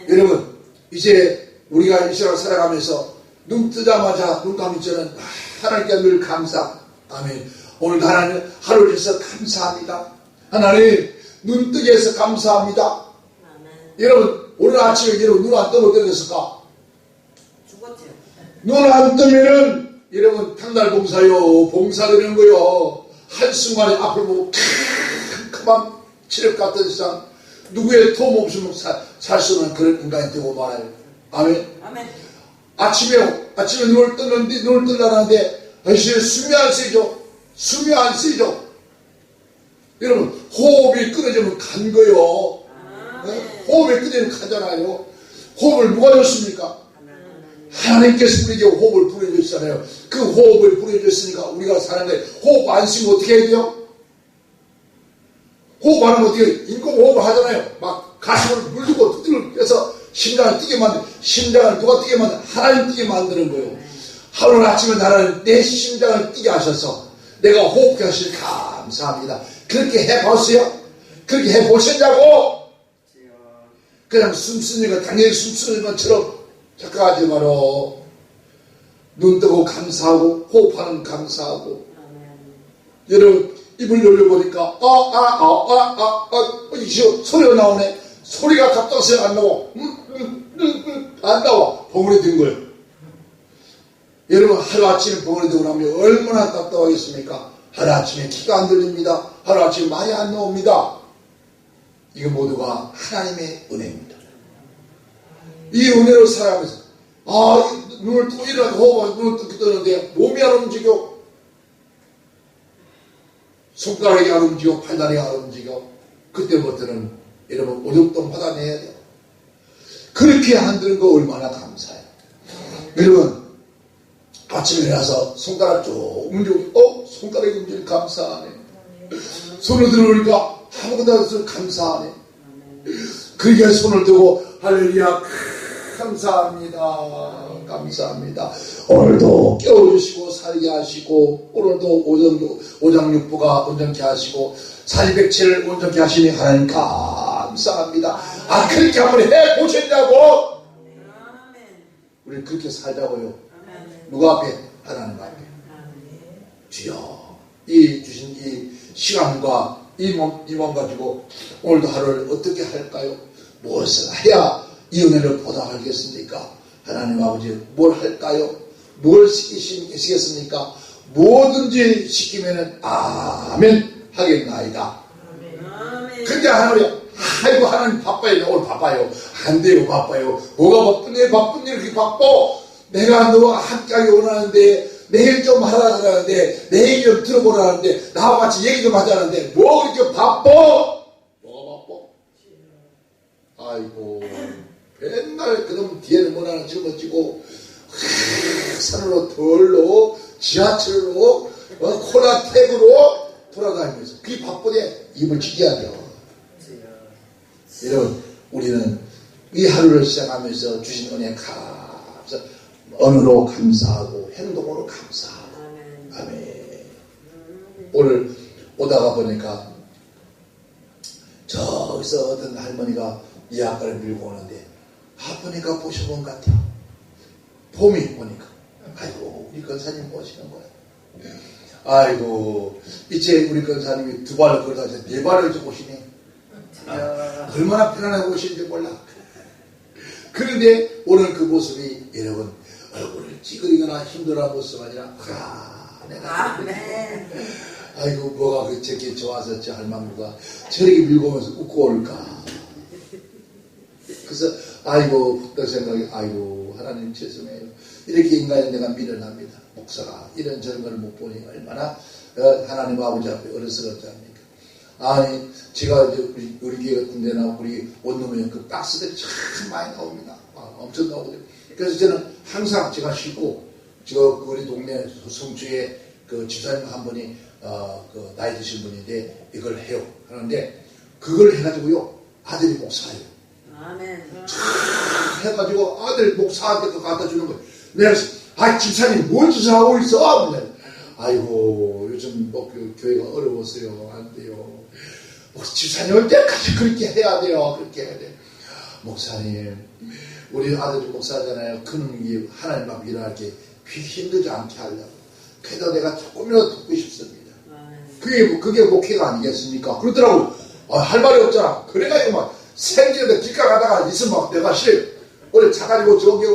여러분 이제 우리가 이 시간을 살아가면서 눈 뜨자마자 눈 감기 전에 하나님께 늘 감사. 아멘. 오늘도 하나님 하루를 위해서 감사합니다. 하나님 눈 뜨게 해서 감사합니다. 여러분 오늘 아침에 여러분 눈 안 뜨면 어떻게 됐을까? 죽었죠. 눈 안 뜨면은 여러분 탕날 봉사요 봉사되는 거요. 한순간에 앞을 보고 캄캄한 칠흑 같은 세상 누구의 도움 없으면 살 수 없는 그런 인간이 되고 말아요. 아멘. 아침에 눈을 뜨는데 눈을 뜨려는데 숨이 안 쓰이죠. 숨이 안 쓰이죠. 여러분 호흡이 끊어지면 간 거요. 호흡이 끊어지면 가잖아요. 호흡을 누가 줬습니까? 하나님께서 우리에게 호흡을 부여주셨잖아요. 그 호흡을 부여주셨으니까 우리가 사는 거예요. 호흡 안 쓰면 어떻게 해야 돼요? 호흡 안 하면 어떻게 해요? 인공호흡을 하잖아요. 막 가슴을 물리고 해서 심장을 뛰게 만든, 심장을 누가 뛰게 만든? 하나님 뛰게 만드는 거예요. 하루 아침에 나를 내 심장을 뛰게 하셔서 내가 호흡하게 하시니 감사합니다. 그렇게 해봤어요? 그렇게 해보셨냐고? 그냥 숨쉬는 거 당연히 숨쉬는 것처럼 착각하지 마라. 눈 뜨고 감사하고 호흡하는 감사하고. 여러분 입을 열려보니까 이제 소리가 나오네. 소리가 갑자기 안 나와. 안 나와. 봉우리 든 거예요. 여러분 하루아침에 벙어리 되고 나면 얼마나 답답하겠습니까? 하루아침에 키가 안 들립니다. 하루아침에 많이 안 나옵니다. 이거 모두가 하나님의 은혜입니다. 이 은혜로 살아가면서 눈을 뜨고 일어나고 호흡하고 눈을 뜨고 뜨는데 몸이 안 움직여. 손가락이 안 움직여. 팔다리가 안 움직여. 그때부터는 여러분 오죽동 받아내야 돼요. 그렇게 안 되는 거 얼마나 감사해요. 여러분 아침에 일어나서 손가락 쭉 움직이고 손가락이 움직이니 감사하네. 손을 들어보니까 아무것도 안 해서 감사하네. 그렇게 손을 들고 할렐루야 감사합니다. 감사합니다. 오늘도 깨워주시고 살게 하시고 오늘도 오장육부가 온전케 하시고 사리백체를 온전케 하시니 하나님 감사합니다. 그렇게 한번 해보셨냐고. 우리 그렇게 살자고요. 누가 앞에? 하나님 앞에. 주여 이 주신 이 시간과 이 몸 가지고 오늘도 하루를 어떻게 할까요? 무엇을 해야 이 은혜를 보답하겠습니까? 하나님 아버지 뭘 할까요? 뭘 시키시겠습니까? 뭐든지 시키면은 아멘 하겠나이다. 근데 하나님 아이고 하나님 바빠요. 오늘 바빠요. 안 돼요. 바빠요. 뭐가 바쁜데 바쁜데 이렇게 바빠. 내가 너와 함께하기 원하는데 내일 좀 하라 그러는데 내 얘기 좀 들어보라는데 나와 같이 얘기 좀 하자는데 뭐 그렇게 바빠? 뭐가 바빠? 아이고 맨날 그럼 뒤에는 뭐 하나 짊어지고 산으로 덜로 지하철로 콜라텍으로 돌아다니면서 그게 바쁘대. 입을 지켜야 돼요. 여러분 우리는 이 하루를 시작하면서 주신 은혜 감사 언어로 감사하고 행동으로 감사하고 아멘. 오늘 오다가 보니까 저기서 어떤 할머니가 이 아까를 밀고 오는데 보니까 보셔본 것 같아요. 봄이 보니까 아이고 우리 권사님 오시는 거야. 아이고 이제 우리 권사님이 두 발을 걸어다 네 발을 좀 오시네. 얼마나 편안하게 오시는지 몰라. 그런데 오늘 그 모습이 여러분 얼굴을 찌그리거나 힘들어하는 모습 아니라 내가 아이고 뭐가 저렇게 좋아서 저 할망구가 저렇게 밀고 오면서 웃고 올까. 그래서 아이고 그 생각이 아이고 하나님 죄송해요. 이렇게 인간이 내가 미련합니다. 목사가 이런 저런 걸 못 보니 얼마나 하나님 아버지 앞에 어려서겠지 합니까. 아니 제가 이제 우리 교회 같은 데나 우리 원룸에 그 박스들이 참 많이 나옵니다. 엄청 나오거든요. 그래서 저는 항상 제가 싣고 우리 동네 성주에 그 집사님 한 분이 그 나이 드신 분인데 이걸 해요. 하는데 그걸 해가지고요 아들이 목사예요. 아멘. 해가지고 아들 목사한테 그 갖다 주는 거예요. 내가 집사님 뭔 짓을 하고 있어? 아이고 요즘 뭐 교회가 어려웠어요. 안 돼요. 집사님 올 때까지 그렇게 해야 돼요. 그렇게 해야 돼. 목사님 우리 아들이 목사잖아요. 그는 하나님 앞에 일어나게 힘들지 않게 하려고. 그래도 내가 조금이라도 돕고 싶습니다. 그게 목회가 아니겠습니까? 그러더라고. 할 말이 없잖아. 그래가지고 막 생지에도 길가 가다가 있으면 막 내가 싫어요. 원래 차 가지고 저기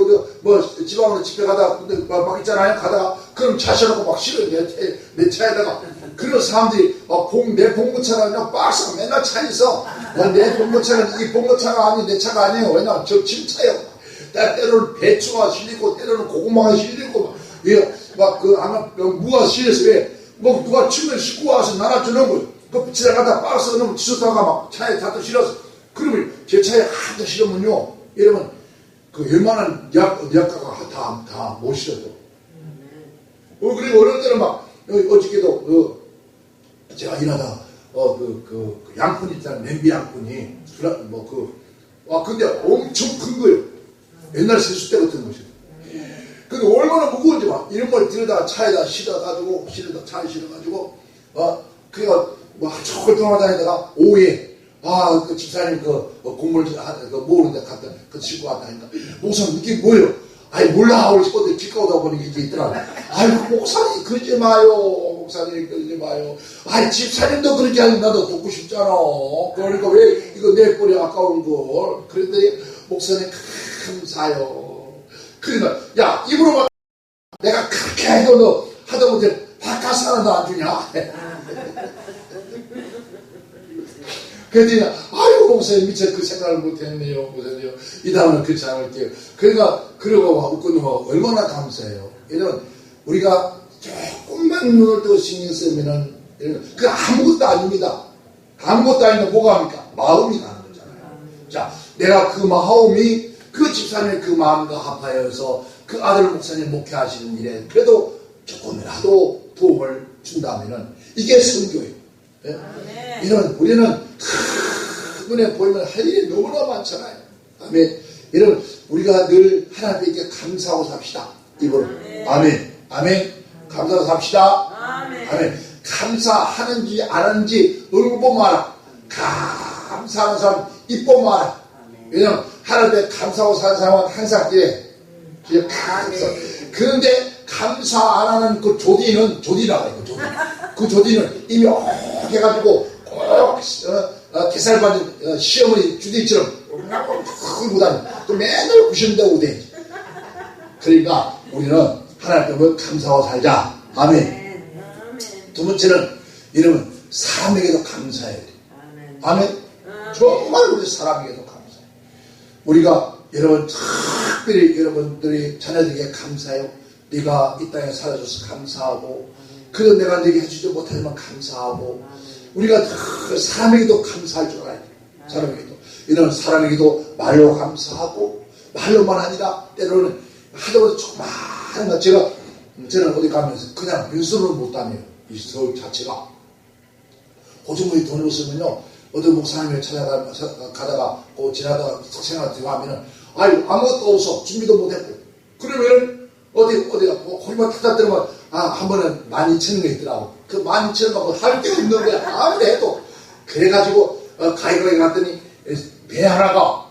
뭐 지방으로 집회 가다가 막 있잖아요. 가다가 그럼 차 실어놓고 막 실어요. 내 차에다가. 그런 사람들이 내 봉고차가 그냥 박스 맨날 차 있어. 내 봉고차는 이 봉고차가 아니 내 차가 아니에요. 왜냐면 저 침차예요. 때로는 배추가 실리고 때로는 고구마가 실리고 아마 무가 실려서 왜 뭐 누가 침을 싣고 와서 나눠주는 거예요. 그 지나가다 박스 넣으면 지쳐다가 막 차에 다 실어서 그러면 제 차에 한대 실으면요 여러분 그 웬만한 약가가 다 못 실어요. 그리고 어느 때는 막 어저께도 제가 일하다 그 양푼 있잖아요. 냄비 양푼이 근데 엄청 큰 거예요. 옛날 세숫대 같은 것이에요. 근데 얼마나 무거운지 막 이런 걸 들여다 차에다 실어가지고 차에 실어가지고 그니까 막 저걸 돌아다니다가 오후에 그 집사님 곡물 모으는데 갔다 싣고 왔다 하니까 목사님 이게 뭐예요? 아이 몰라. 오늘 어디 길 가다 보니 이게 있더라고. 아이고 목사님 그러지 마요. 목사님 그러지 마요. 집사님도 그렇게 하니 나도 돕고 싶잖아. 그러니까 왜 이거 내 꼴이 아까운 걸. 그런데 목사님 감사해요. 그러니까 입으로만 내가 그렇게 해도 너 하다못해 바카스 하나도 안 주냐? 그랬더니 아유 목사님 미처 그 생각을 못했네요. 못했네요. 이 다음은 그렇지 않을게요. 그러니까 그러고 웃고 넘어 얼마나 감사해요. 이런 우리가 조금만 눈을 뜨고 신경 쓰면은 그 아무것도 아닙니다. 아무것도 아닌데 뭐가 합니까? 마음이 가는 거잖아요. 자, 내가 그 마음이 그 집사님의 그 마음과 합하여서 그 아들 목사님 목회하시는 일에 그래도 조금이라도 도움을 준다면은 이게 선교예요. 예? 이런 우리는 눈에 보이면 할 일이 너무나 많잖아요. 아멘. 이런 우리가 늘 하나님께 감사하고 삽시다. 이번 아멘. 아멘. 감사하고 삽시다. 아멘. 감사하는지 안 하는지 얼굴 보면 알아. 감사하는 사람 입 보면 알아. 왜냐면 하나님께 감사하고 사는 사람은 항상 이래. 그런데 감사 안 하는 그 조디라고 해요. 그 조디는 이미 해가지고 꼭 게살받은 시어머니 주디처럼 끌고 다니. 또 맨날 구신다고 돼. 그러니까 우리는 하나님께 감사하고 살자. 아멘. 두 번째는 이러면 사람에게도 감사해야 돼. 아멘. 정말 우리 사람에게도 감사해. 우리가 여러분 특별히 여러분들이 자녀들에게 감사해요. 네가 이 땅에 살아줘서 감사하고 그래도 내가 네게 해주지 못하지만 감사하고 우리가 사람에게도 감사할 줄 알아야 돼. 사람에게도. 이런 사람에게도 말로 감사하고 말로만 아니라 때로는 하다보다 조그마한 거 저는 어디 가면서 그냥 민수를 못 다녀요. 이 서울 자체가. 고정물이 돈을 쓰면요. 어떤 목사님을 찾아가다가 지나다가 생활 들어가면은 아유 아무것도 없어. 준비도 못했고. 그러면은 어디가 거기만 타다 들으면 한 번은 12,000원이 있더라고. 그 12,000원 갖고 할 게 없는 거야. 아무리 해도. 그래가지고 가이거에 갔더니 배 하나가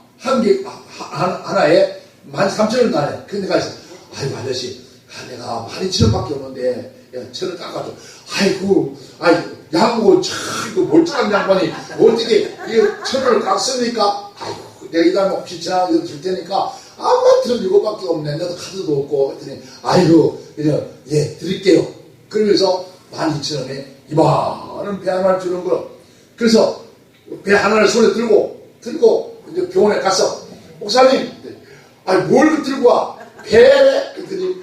하나에 13,000원 나네. 근데 가서 아이고 아저씨 내가 12,000원밖에 없는데 1,000원 깎아줘. 아이고 양복을 이거 멀쩡한 양반이 어떻게 이거 1,000원을 깎습니까? 아이고 내가 이 다음에 혹시 지나가서 줄 테니까 아무나 들은 이거밖에 없네. 나도 카드도 없고 했더니 아이고 예 드릴게요. 그러면서 12,000원에 이만한 배 하나를 주는 거. 그래서 배 하나를 손에 들고 이제 병원에 가서 목사님 뭘 들고 와? 배래? 그랬더니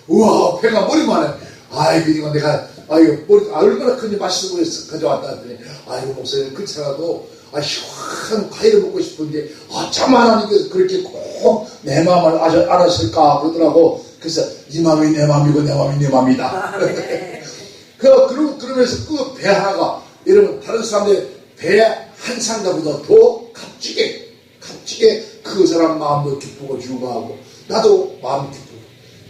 우와 배가 머리만 해. 아이고 이거 내가 머리 얼마나 큰지 맛있어 보여서 가져왔다 했더니 아이고 목사님 그렇잖아도 시원한 과일을 먹고 싶은데 참 하나님께서 그렇게 꼭 내 마음을 알았을까 그러더라고. 그래서 이 마음이 내 마음이고 내 마음이 내 마음이다. 그러면서 그 배 하나가 여러분 다른 사람들 배 한 상자보다 더 값지게 그 사람 마음도 기쁘고 즐거워하고 나도 마음 기쁘고.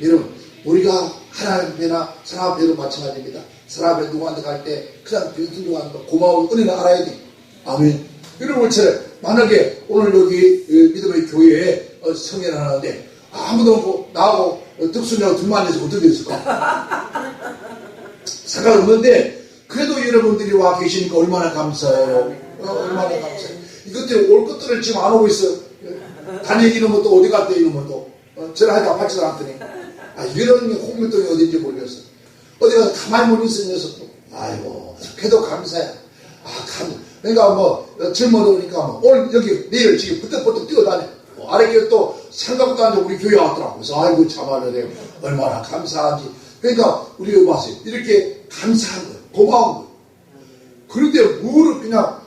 여러분 우리가 하나님께나 사람 앞에도 마찬가지입니다. 사람 앞에 누구한테 갈 때 그냥 누구한테 가는 거 고마운 은혜를 알아야 돼. 아멘. 여러분처럼 만약에 오늘 여기 믿음의 교회에 성회를 하는데 아무도 없고 나하고 덕순이하고 둘만 해서 어떻게 됐을까? 생각 없는데 그래도 여러분들이 와 계시니까 얼마나 감사해요. 얼마나 감사해요. 이것들이 올 것들을 지금 안 오고 있어요. 다니기 이놈은 또 어디 갔대 이놈은 또 전화해도 받지도 않더니 이런 홍길동이 어딘지 모르겠어. 어디 가서 가만히 못 있는 녀석도 아이고 그래도 감사해. 그러니까 젊어오니까 오늘 여기 내일 지금 부쩍부쩍 뛰어다녀. 아래길 또 생각도 안 하고 우리 교회 왔더라고. 그래서 아이고 참말로 얼마나 감사한지. 그러니까 우리가 봤어요. 이렇게 감사한 거예요. 고마운 거예요. 그런데 뭐를 그냥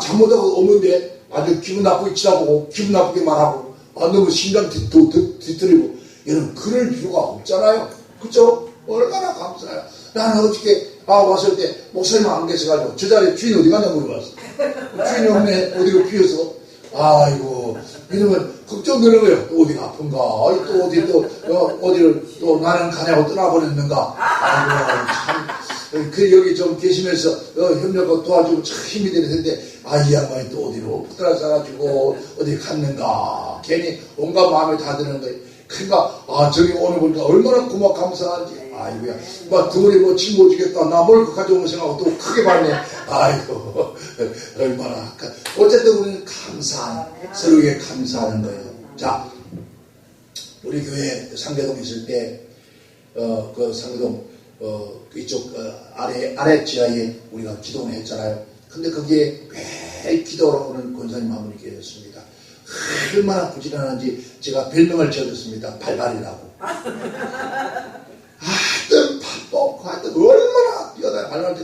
잘못하고 없는데 아주 기분 나쁘게 치다보고 기분 나쁘게 말하고 너무 심장 뒤틀리고 여러분 그럴 필요가 없잖아요. 그쵸? 얼마나 감사해요. 나는 어저께 왔을 때 목사님 안 계셔가지고 저 자리에 주인이 어디 갔냐 물어봤어. 주인이 없네. 어디로 피어서 아이고 이러면 걱정되는 거예요. 또 어디가 아픈가? 또 어디를 또 나는 가냐고 떠나버렸는가? 아이고 참. 여기 좀 계시면서 협력하고 도와주고 참 힘이 되는 텐데 이 양반이 또 어디로 떠나가지고 어디 갔는가? 괜히 온갖 마음이 다 드는 거예요. 그러니까 저기 오늘 보니까 얼마나 고맙고 감사한지. 아이고야 덩어리 짊어지겠다 나 뭘 가져오면 생각하고 또 크게 받네. 아이고 얼마나 어쨌든 우리는 서로에게 감사하는 거예요. 자 우리 교회 상계동에 있을 때, 그 상계동, 이쪽, 아래 지하에 우리가 기도를 했잖아요. 근데 거기에 꽤 기도를 오는 권사님 한 분이 계셨습니다. 얼마나 부지런한지 제가 별명을 지어줬습니다. 발발이라고. 하여튼 바쁘고 하여튼 얼마나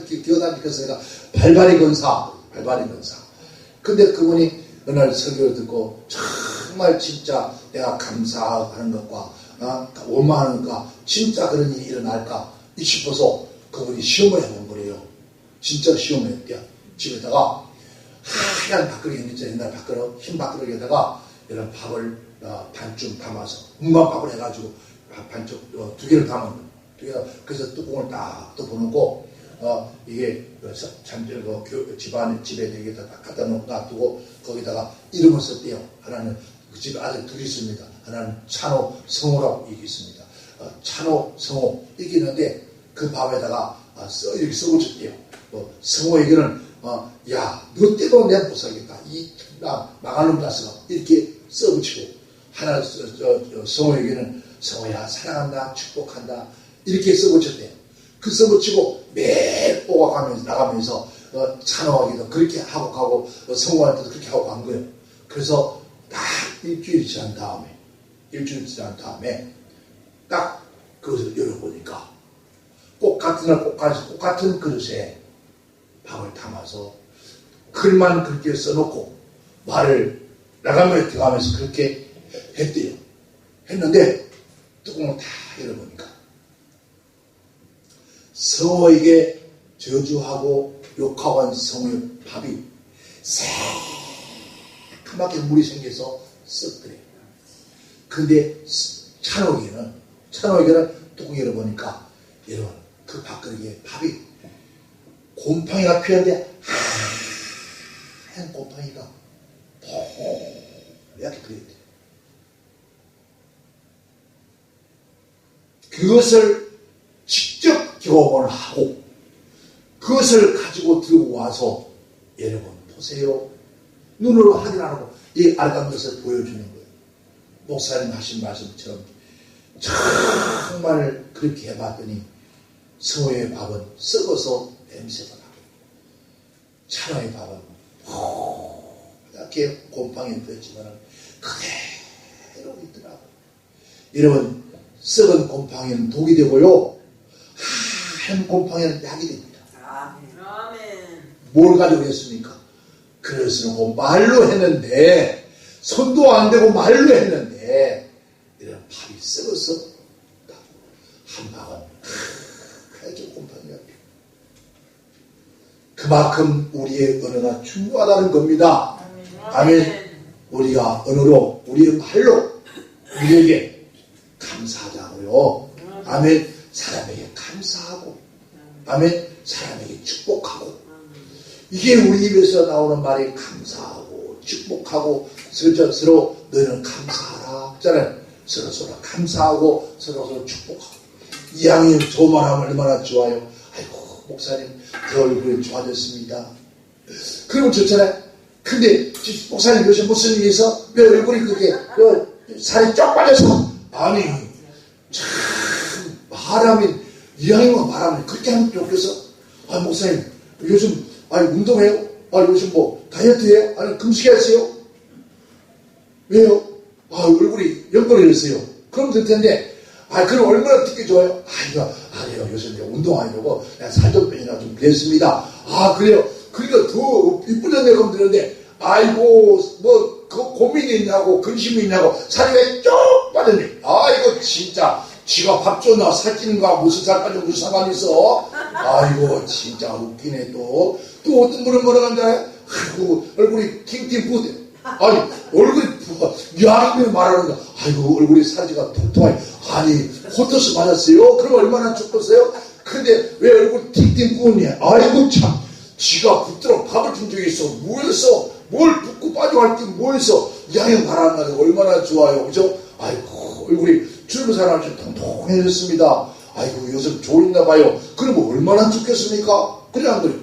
뛰어다니면서 내가 발발이 권사. 근데 그분이 어느 날 설교를 듣고 정말 진짜 내가 감사하는 것과 원망하는 것과 진짜 그런 일이 일어날까 싶어서 그분이 시험을 해본 거래요. 진짜 시험을 했대요. 집에다가 하얀 밥그릇 있죠. 옛날 밥그릇, 흰 밥그릇에다가 이런 밥을 반쯤 담아서 문밥밥을 해가지고 반쪽 2개를 담은 거예요. 그래서 뚜껑을 딱 덮어놓고 이게 집에 여기다 갖다 놔두고 거기다가 이름을 썼대요. 하나는 그 집에 아들 둘이 있습니다. 하나는 찬호, 성호라고 이게 있습니다. 찬호, 성호 이게 있는데 그 밥에다가 이렇게 써붙였대요. 성호에게는 야, 너 때도 내가 못 살겠다. 망하는 자스가 이렇게 써붙이고 하나 성호에게는 성호야 사랑한다, 축복한다 이렇게 써붙였대요. 그 써붙이고 매일 오가가면서 나가면서 찬호하기도 그렇게 하고 가고 성호한테도 그렇게 하고 간 거예요. 그래서 딱 일주일 지난 다음에 딱 그것을 열어보니까 꼭 같은 날 꼭 같은 그릇에 밥을 담아서 글만 그렇게 써놓고 말을 나가면서 들어가면서 그렇게 했대요. 했는데 뚜껑을 다 열어보니까 성호에게 저주하고 욕하고 한 성호의 밥이 새까맣게 물이 생겨서 썩더래요. 근데 찬호에게는 뚜껑 열어보니까 여러분 그 밥그릇에 밥이 곰팡이가 피었는데 하얀 곰팡이가 이렇게 그랬대요. 그것을 직접 경험을 하고 그것을 가지고 들고 와서 여러분 보세요. 눈으로 확인 안 하고 이 아름다운 것을 보여주는 거예요. 목사님 하신 말씀처럼 정말 그렇게 해봤더니 성호의 밥은 썩어서 냄새가 나고 찬호의 밥은 이렇게 곰팡이는 되었지만 그대로 있더라고요. 여러분 썩은 곰팡이는 독이 되고요. 하얀 곰팡이는 약이 됩니다. 아멘. 뭘 가지고 했습니까? 그릇을 놓고 말로 했는데 손도 안 대고 말로 했는데 이런 밥이 썩어서 한 방울 하얗게 곰팡이가 그만큼 우리의 언어가 중요하다는 겁니다. 아멘. 우리가 언어로 우리의 말로 우리에게 감사하자고요. 아멘. 사람에게 감사하고 아멘. 사람에게 축복하고 이게 우리 입에서 나오는 말이 감사하고 축복하고 서로 너희는 감사하라 하잖아요. 서로 감사하고 서로 축복하고 이왕이 좋은 말하면 얼마나 좋아요. 아이고 목사님 그 얼굴이 좋아졌습니다. 그러면 좋잖아요. 근데 목사님 요새 무슨 일이 있어? 왜 얼굴이 그렇게 살이 쫙 빠져서 아니 참 말하면 이왕이면 말하면 그렇게 하면 좋겠어. 아 목사님 요즘 운동해요? 요즘 뭐 다이어트해요? 아니 금식하세요? 왜요? 얼굴이 연골이 있어요. 그럼 될 텐데 그럼 얼마나 듣기 좋아요? 아니요 요즘 운동하려고 살 좀 빼느라 좀 그랬습니다. 그래요? 그러니까 더 이쁘던데 그러면 되는데 아이고 뭐 그 고민이 있냐고 근심이 있냐고 살이 왜 쭉 빠졌니? 이거 진짜 지가 밥 줬나 살찌는 거야 무슨 살 빠지고 무슨 상관이 있어? 아이고 진짜 웃기네 또 어떤 분은 뭐라 한다? 아이고 얼굴이 팅팅부대 얼굴이 야하게 말하는 거 아이고 얼굴이 살지가 통통하니 호터스 맞았어요? 그럼 얼마나 죽겠어요? 근데 왜 얼굴 팅팅 부었냐? 아이고 참 지가 붙들어 밥을 준 적이 있어 뭐해서 뭘 붓고 빠지고 할 게 뭐해서 양형 바라는 거 얼마나 좋아요 그죠? 아이고 얼굴이 젊은 사람이 좀 통통해졌습니다. 아이고 요즘 좋았나 봐요. 그러면 얼마나 좋겠습니까? 그래 안 그래요?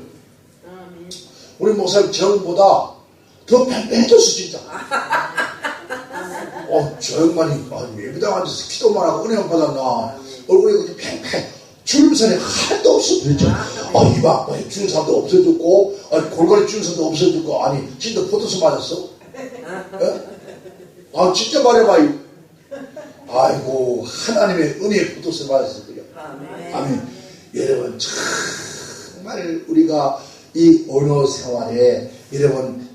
우리 목사님 정보다 더 팽팽해졌어 진짜. 저 양반이 예배당 앉아서 기도만 하고 은혜만 받았나. 얼굴에 그냥 팽팽. 주름살이 하나도 없어 도대체. 이봐, 주름살도 없어졌고, 골간에 주름살도 없어졌고, 진짜 포도수 맞았어? 예? 진짜 말해봐요. 아이고, 하나님의 은혜의 포도수 맞았어요. 아멘. 여러분, 정말 우리가 이 언어 생활에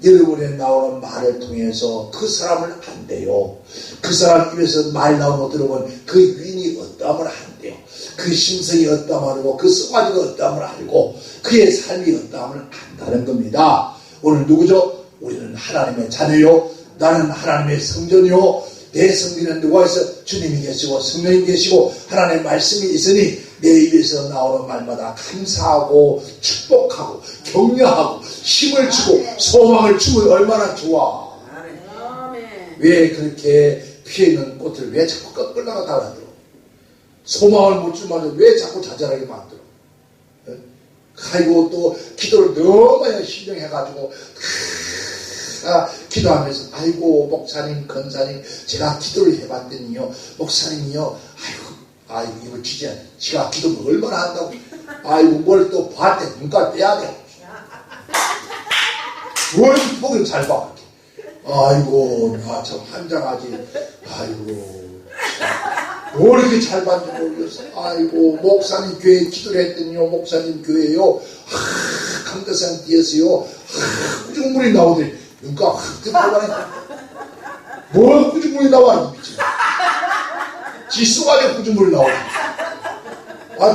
여러분의 나오는 말을 통해서 그 사람을 안 돼요. 그 사람 입에서 말 나오는 거 들어보면 그 유인이 어떠함을 안 돼요. 그 심성이 어떠함을 알고 그 성화지가 어떠함을 알고 그의 삶이 어떠함을 안다는 겁니다. 오늘 누구죠? 우리는 하나님의 자녀요. 나는 하나님의 성전이요. 내 성전에는 누가 있어? 주님이 계시고 성령이 계시고 하나님의 말씀이 있으니 내 입에서 나오는 말마다 감사하고 축복하고 격려하고 힘을 주고 소망을 주면 얼마나 좋아. 왜 그렇게 피어있는 꽃을 왜 자꾸 끌나가다 만들어? 소망을 못 주면 왜 자꾸 좌절하게 만들어? 아이고 또 기도를 너무 많이 신경해가지고 기도하면서 아이고 목사님 권사님 제가 기도를 해봤더니요 목사님이요 아이고 이거 진짜 제가 기도를 얼마나 한다고 아이고 뭘 또 봤대 눈깔 빼야 돼 뭘 보기를 잘 봐 아이고 나 참 환장하지 아이고 뭘 이렇게 잘 봤는지 모르겠어 아이고 목사님 교회에 기도를 했더니요 목사님 교회요 감도상 뒤에서요 꾸중물이 나오더니 눈가 확 뜨거워네 뭘 꾸중물이 나와 이 미친 지 쏘가지고 꾸중물이 나오네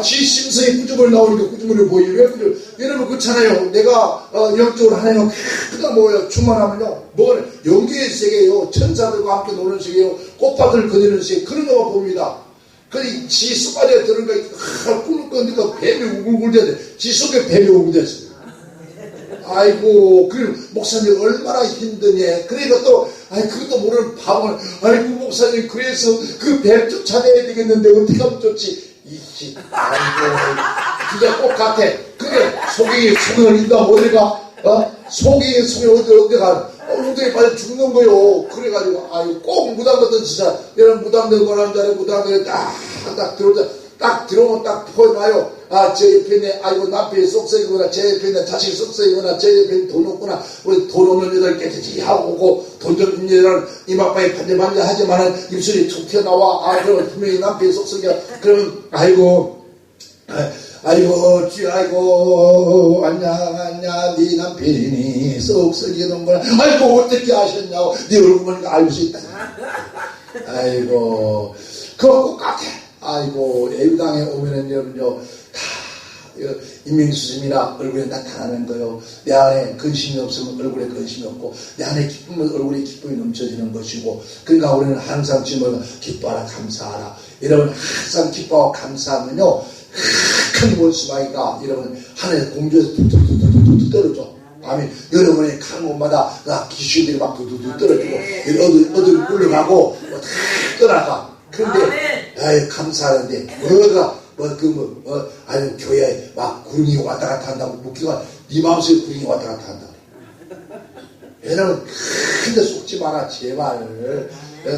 지 심성에 꾸중물이 나오니까 꾸중물이 보이지 왜 꾸중 여러분 그렇잖아요 내가 영적으로 하나님과 크다 뭐예요 충만하면요 뭐는 영계의 세계요 천사들과 함께 노는 세계요 꽃밭을 거니는 세계 그런 것만 봅니다 그러니 지 쏘가지고 들어가니까 꿈을 꿨는데 뱀이 우글우글대는데 지 속에 뱀이 우글대었어요 아이고, 목사님 얼마나 힘드냐. 그러니까 또, 그것도 모르는 바보는, 아이고, 목사님, 그래서 그 뱀 쫓아내야 되겠는데, 어떻게 하면 좋지? 아이고, 진짜 꼭 같아. 그게 속이 흘린다, 어디가? 속이 어디 가? 엉덩이 빠져 죽는 거요. 그래가지고, 꼭 무당거든, 진짜. 여러분, 무당들 권하는 자리, 무당들이 딱 들어오자. 딱 들어오면 딱 보여놔요. 저 옆에 있네, 남편이 쏙썩이구나, 제 옆에 있네, 자식이 쏙썩이구나, 제 옆에 있는 돈 없구나, 우리 돈 없는 여자를 깨끗이 하고 오고, 돈 좀 있는 여자는 이마빠에 반질반질 하지만은 입술이 툭 튀어나와. 그러면 분명히 남편이 쏙썩이야. 그러면, 안녕, 네 남편이니, 쏙썩이는구나. 어떻게 아셨냐고, 네 얼굴 보니까 알 수 있다. 그거 꼭 같아. 예배당에 오면은 여러분요, 인민수심이나 얼굴에 나타나는 거요. 내 안에 근심이 없으면 얼굴에 근심이 없고, 내 안에 기쁨은 얼굴에 기쁨이 넘쳐지는 것이고, 그러니까 우리는 항상 지금 기뻐하라, 감사하라. 여러분, 항상 기뻐하고 감사하면요, 큰 원수마이가 여러분, 하늘에 공주에서 툭툭툭툭툭 떨어져. 아멘. 여러분의 간 곳마다 귀신들이 막 두두두 떨어지고, 어디로 끌려가고, 다 떠나가. 그런데, 감사하는데, 교회에 막 구름이 왔다 갔다 한다고 묻기가 네 마음속에 구름이 왔다 갔다 한다고. 여러분, 근데 속지 마라, 제발.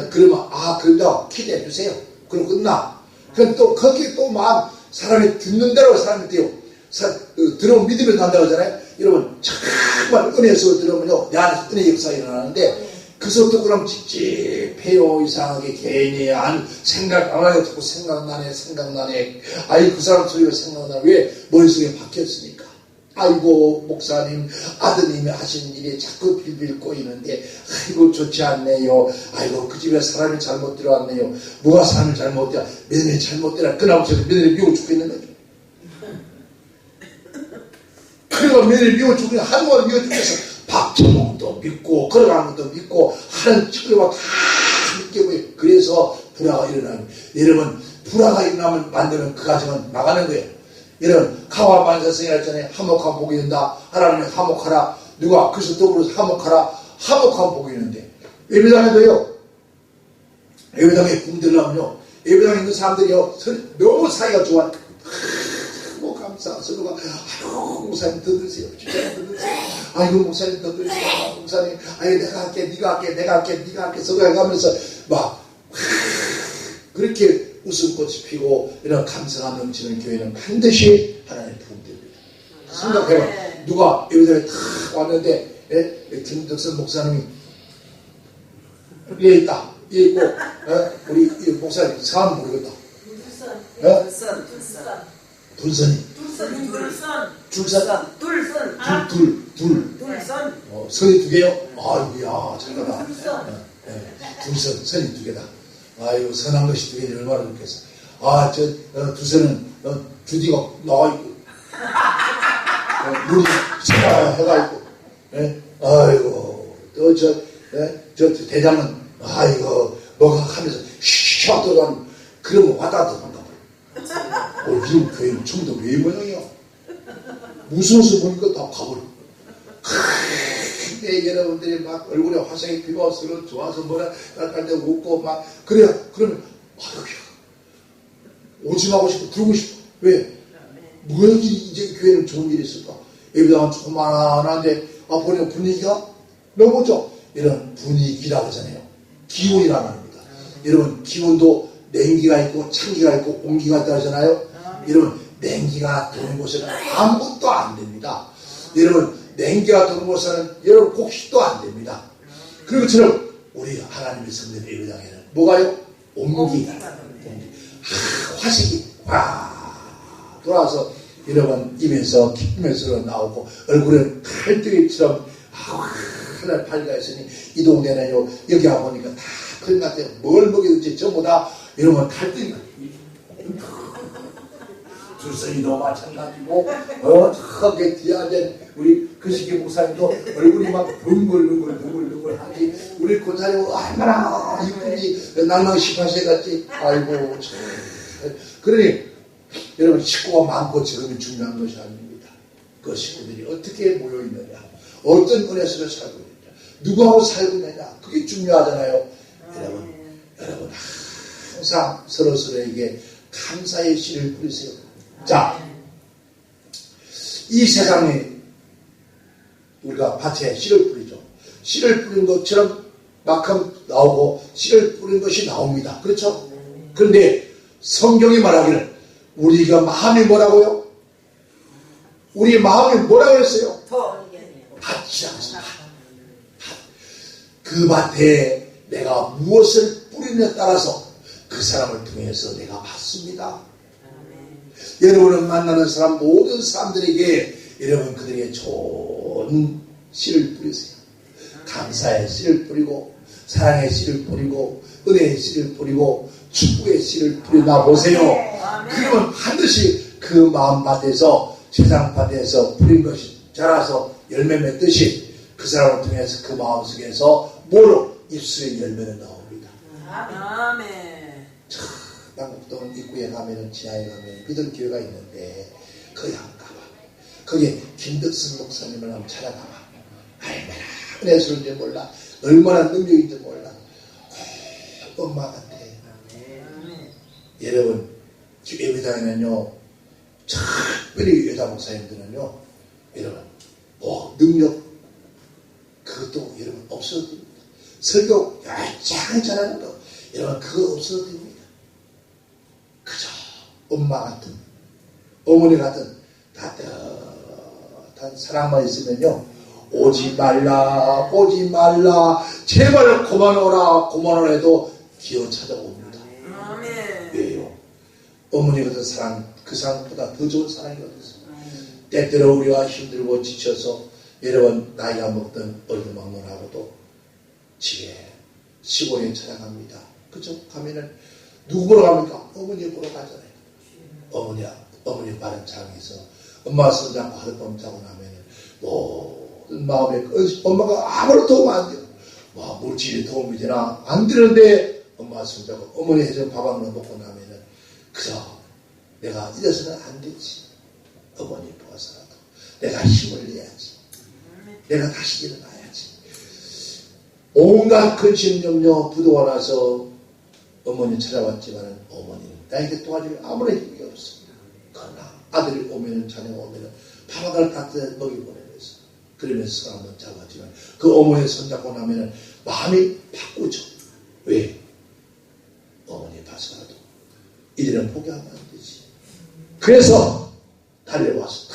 그러면, 그런다, 기대해 주세요. 그럼 끝나. 그럼 또, 거기에 또 사람이 듣는 대로 사람이 돼요. 들어오면 믿음이 난다고 하잖아요. 여러분, 정말 은혜에서 들어오면요, 내 안에서 은혜 역사가 일어나는데, 그서부터 그럼 찝찝해요. 이상하게 괜히 생각 안 하고 자꾸 생각나네. 그 사람 소리가 생각나네. 왜? 머릿속에 박혔으니까. 목사님, 아드님이 하신 일이 자꾸 빌빌 꼬이는데, 좋지 않네요. 그 집에 사람이 잘못 들어왔네요. 뭐가 사람이 잘못 들어? 며느리 잘못 들어. 끊어서 며느리 미워 죽겠는 거죠. 그러니까 며느리 미워 죽겠는 한동안 미워 죽겠어. 박처먹도 믿고 걸어가는 것도 믿고 하는 짓거리가 다 믿게 보여요. 그래서 불화가 일어나는 여러분 불화가 일어나면 만드는 그 가정은 나가는 거예요. 여러분 가와 만사성이 했잖아요. 화목하면 복이 된다. 하나님이 화목하라. 누가 그래서 더불어서 화목하라. 화목하면 복이 있는데 예배당에도요. 예배당에 꿈들라면요. 예배당에 있는 사람들이요. 너무 사이가 좋아. 싸워서 누가 아이고 목사님 더 드세요. 주차장 더 드세요. 아이고 목사님 더 드세요. 목사님 아이 내가 할게 네가 할게 내가 할게 네가 할게 서로 해가면서 막 그렇게 웃음꽃이 피고 이런 감사가 넘치는 교회는 반드시 하나님 부흥됩니다. 생각해봐. 누가 예배당에 탁 왔는데 김덕선 목사님이 얘 있다. 얘 있고 우리 목사님 사람 모르겠다. 둘선이 줄선 선이 두 개요? 아이고야 잠깐만 둘선 선이 두 개다. 아이고 선한 것이 두 개니 얼마나 좋겠어. 두 선은 주디가 나와있고 물이 해가 있고 아이고 또 저 대장은 아이고 뭐가 하면서 슉 들어가는 그러면 와다 들어간다. 이런 교회는 전부 다 왜 모양이야? 무서워서 보니까 다 가버려. 근데 여러분들이 막 얼굴에 화상이 피고 서로 좋아서 뭐라 딸딸 때 웃고 막 그래야 그러면 아유야 오줌하고 싶고 들고 싶어. 왜? 뭐지 이제 교회는 좋은 일이 있을까? 예배당은 조그만한데 보니까 분위기가 너무 좋아. 이런 분위기라고 하잖아요. 기운이라는 말입니다. 여러분 기운도 냉기가 있고 찬기가 있고 온기가 있다 하잖아요. 여러분 냉기가 도는 곳에는 아무것도 안 됩니다. 여러분 냉기가 도는 곳에는 여러분 곡식도 안 됩니다. 그런 것처럼 우리 하나님의 성전 예배당에는 뭐가요? 온기가 화색이 돌아와서 여러분 입에서 기쁘면서 나오고 얼굴은 칼등이처럼 하늘 팔가 있으니 이 동네는요 여기 와보니까 다 그런 것 같아요. 뭘 먹이든지 전부 다 여러분 칼등이 줄서이도 마찬가지고 저기 뒤에 앉은 우리 그시기 목사님도 얼굴이 막 둥글둥글 하지. 우리 권사님 얼마나 이분이 낭낭 18세 같지. 아이고 그러니 여러분 식구가 많고 적음이 중요한 것이 아닙니다. 그 식구들이 어떻게 모여있느냐 어떤 은혜 속에 살고 있느냐 누구하고 살고 있느냐 그게 중요하잖아요. 여러분 항상 서로서로에게 감사의 씨를 뿌리세요. 자, 이 세상에 우리가 밭에 씨를 뿌리죠. 씨를 뿌린 것처럼 만큼 나오고 씨를 뿌린 것이 나옵니다. 그렇죠? 그런데 성경이 말하기를 우리가 마음이 뭐라고요? 우리 마음이 뭐라고 했어요? 밭이 않습니다. 그 밭에 내가 무엇을 뿌리느냐에 따라서 그 사람을 통해서 내가 받습니다. 여러분은 만나는 사람 모든 사람들에게 여러분 그들에게 좋은 씨를 뿌리세요. 감사의 씨를 뿌리고 사랑의 씨를 뿌리고 은혜의 씨를 뿌리고 축복의 씨를 뿌리나 보세요. 그러면 반드시 그 마음밭에서 세상밭에서 뿌린 것이 자라서 열매 맺듯이 그 사람을 통해서 그 마음속에서 뭐로 입술의 열매는 나옵니다. 아멘. 남북동 입구에 가면은 지하에 가면 믿음 교회가 있는데 거기 한번 가봐. 거기에 김덕선 목사님을 한번 찾아가봐. 얼마나 은혜스러운지 몰라. 얼마나 능력인지 몰라. 엄마 같아. 여러분 예배당에는요 특별히 여자 목사님들은요 여러분 능력 그것도 여러분 없어도 됩니다. 설교 잘 잘하는 거 여러분 그거 없어도 됩니다. 그저 엄마 같은 어머니 같은 따뜻한 사랑만 있으면요 오지 말라 제발 고만오라 해도 기어 찾아옵니다. 왜요? 어머니 같은 사랑 그 사랑보다 더 좋은 사랑이 어디 있어요? 때때로 우리가 힘들고 지쳐서 여러분 나이가 먹던 어른 막론하고도 집에 시골에 찾아갑니다. 그죠? 가면은 누구 보러 갑니까? 어머니 보러 가잖아요. 어머니 바른 장에서 엄마 손잡고 하룻밤 자고 나면은 모든 마음에 엄마가 아무런 도움 안 돼요. 물질이 도움이 되나 안 되는데 엄마 손잡고 어머니 해준 밥 한 그릇 먹고 나면은 그저 내가 이래서는 안 되지. 어머니 보아서라도 내가 힘을 내야지. 내가 다시 일어나야지. 온갖 근심 염려 부도가 나서 어머니 찾아왔지만 어머니는 나에게 도와줄 아무런 힘이 없습니다. 그러나 아들이 오면은 자녀가 오면은 밥을 따뜻하게 먹이 보내면서 그러면서 손 한번 잡았지만 그 어머니의 손잡고 나면은 마음이 바꾸죠. 왜? 어머니 봐서라도 이들은 포기하면 안 되지. 그래서 달려와서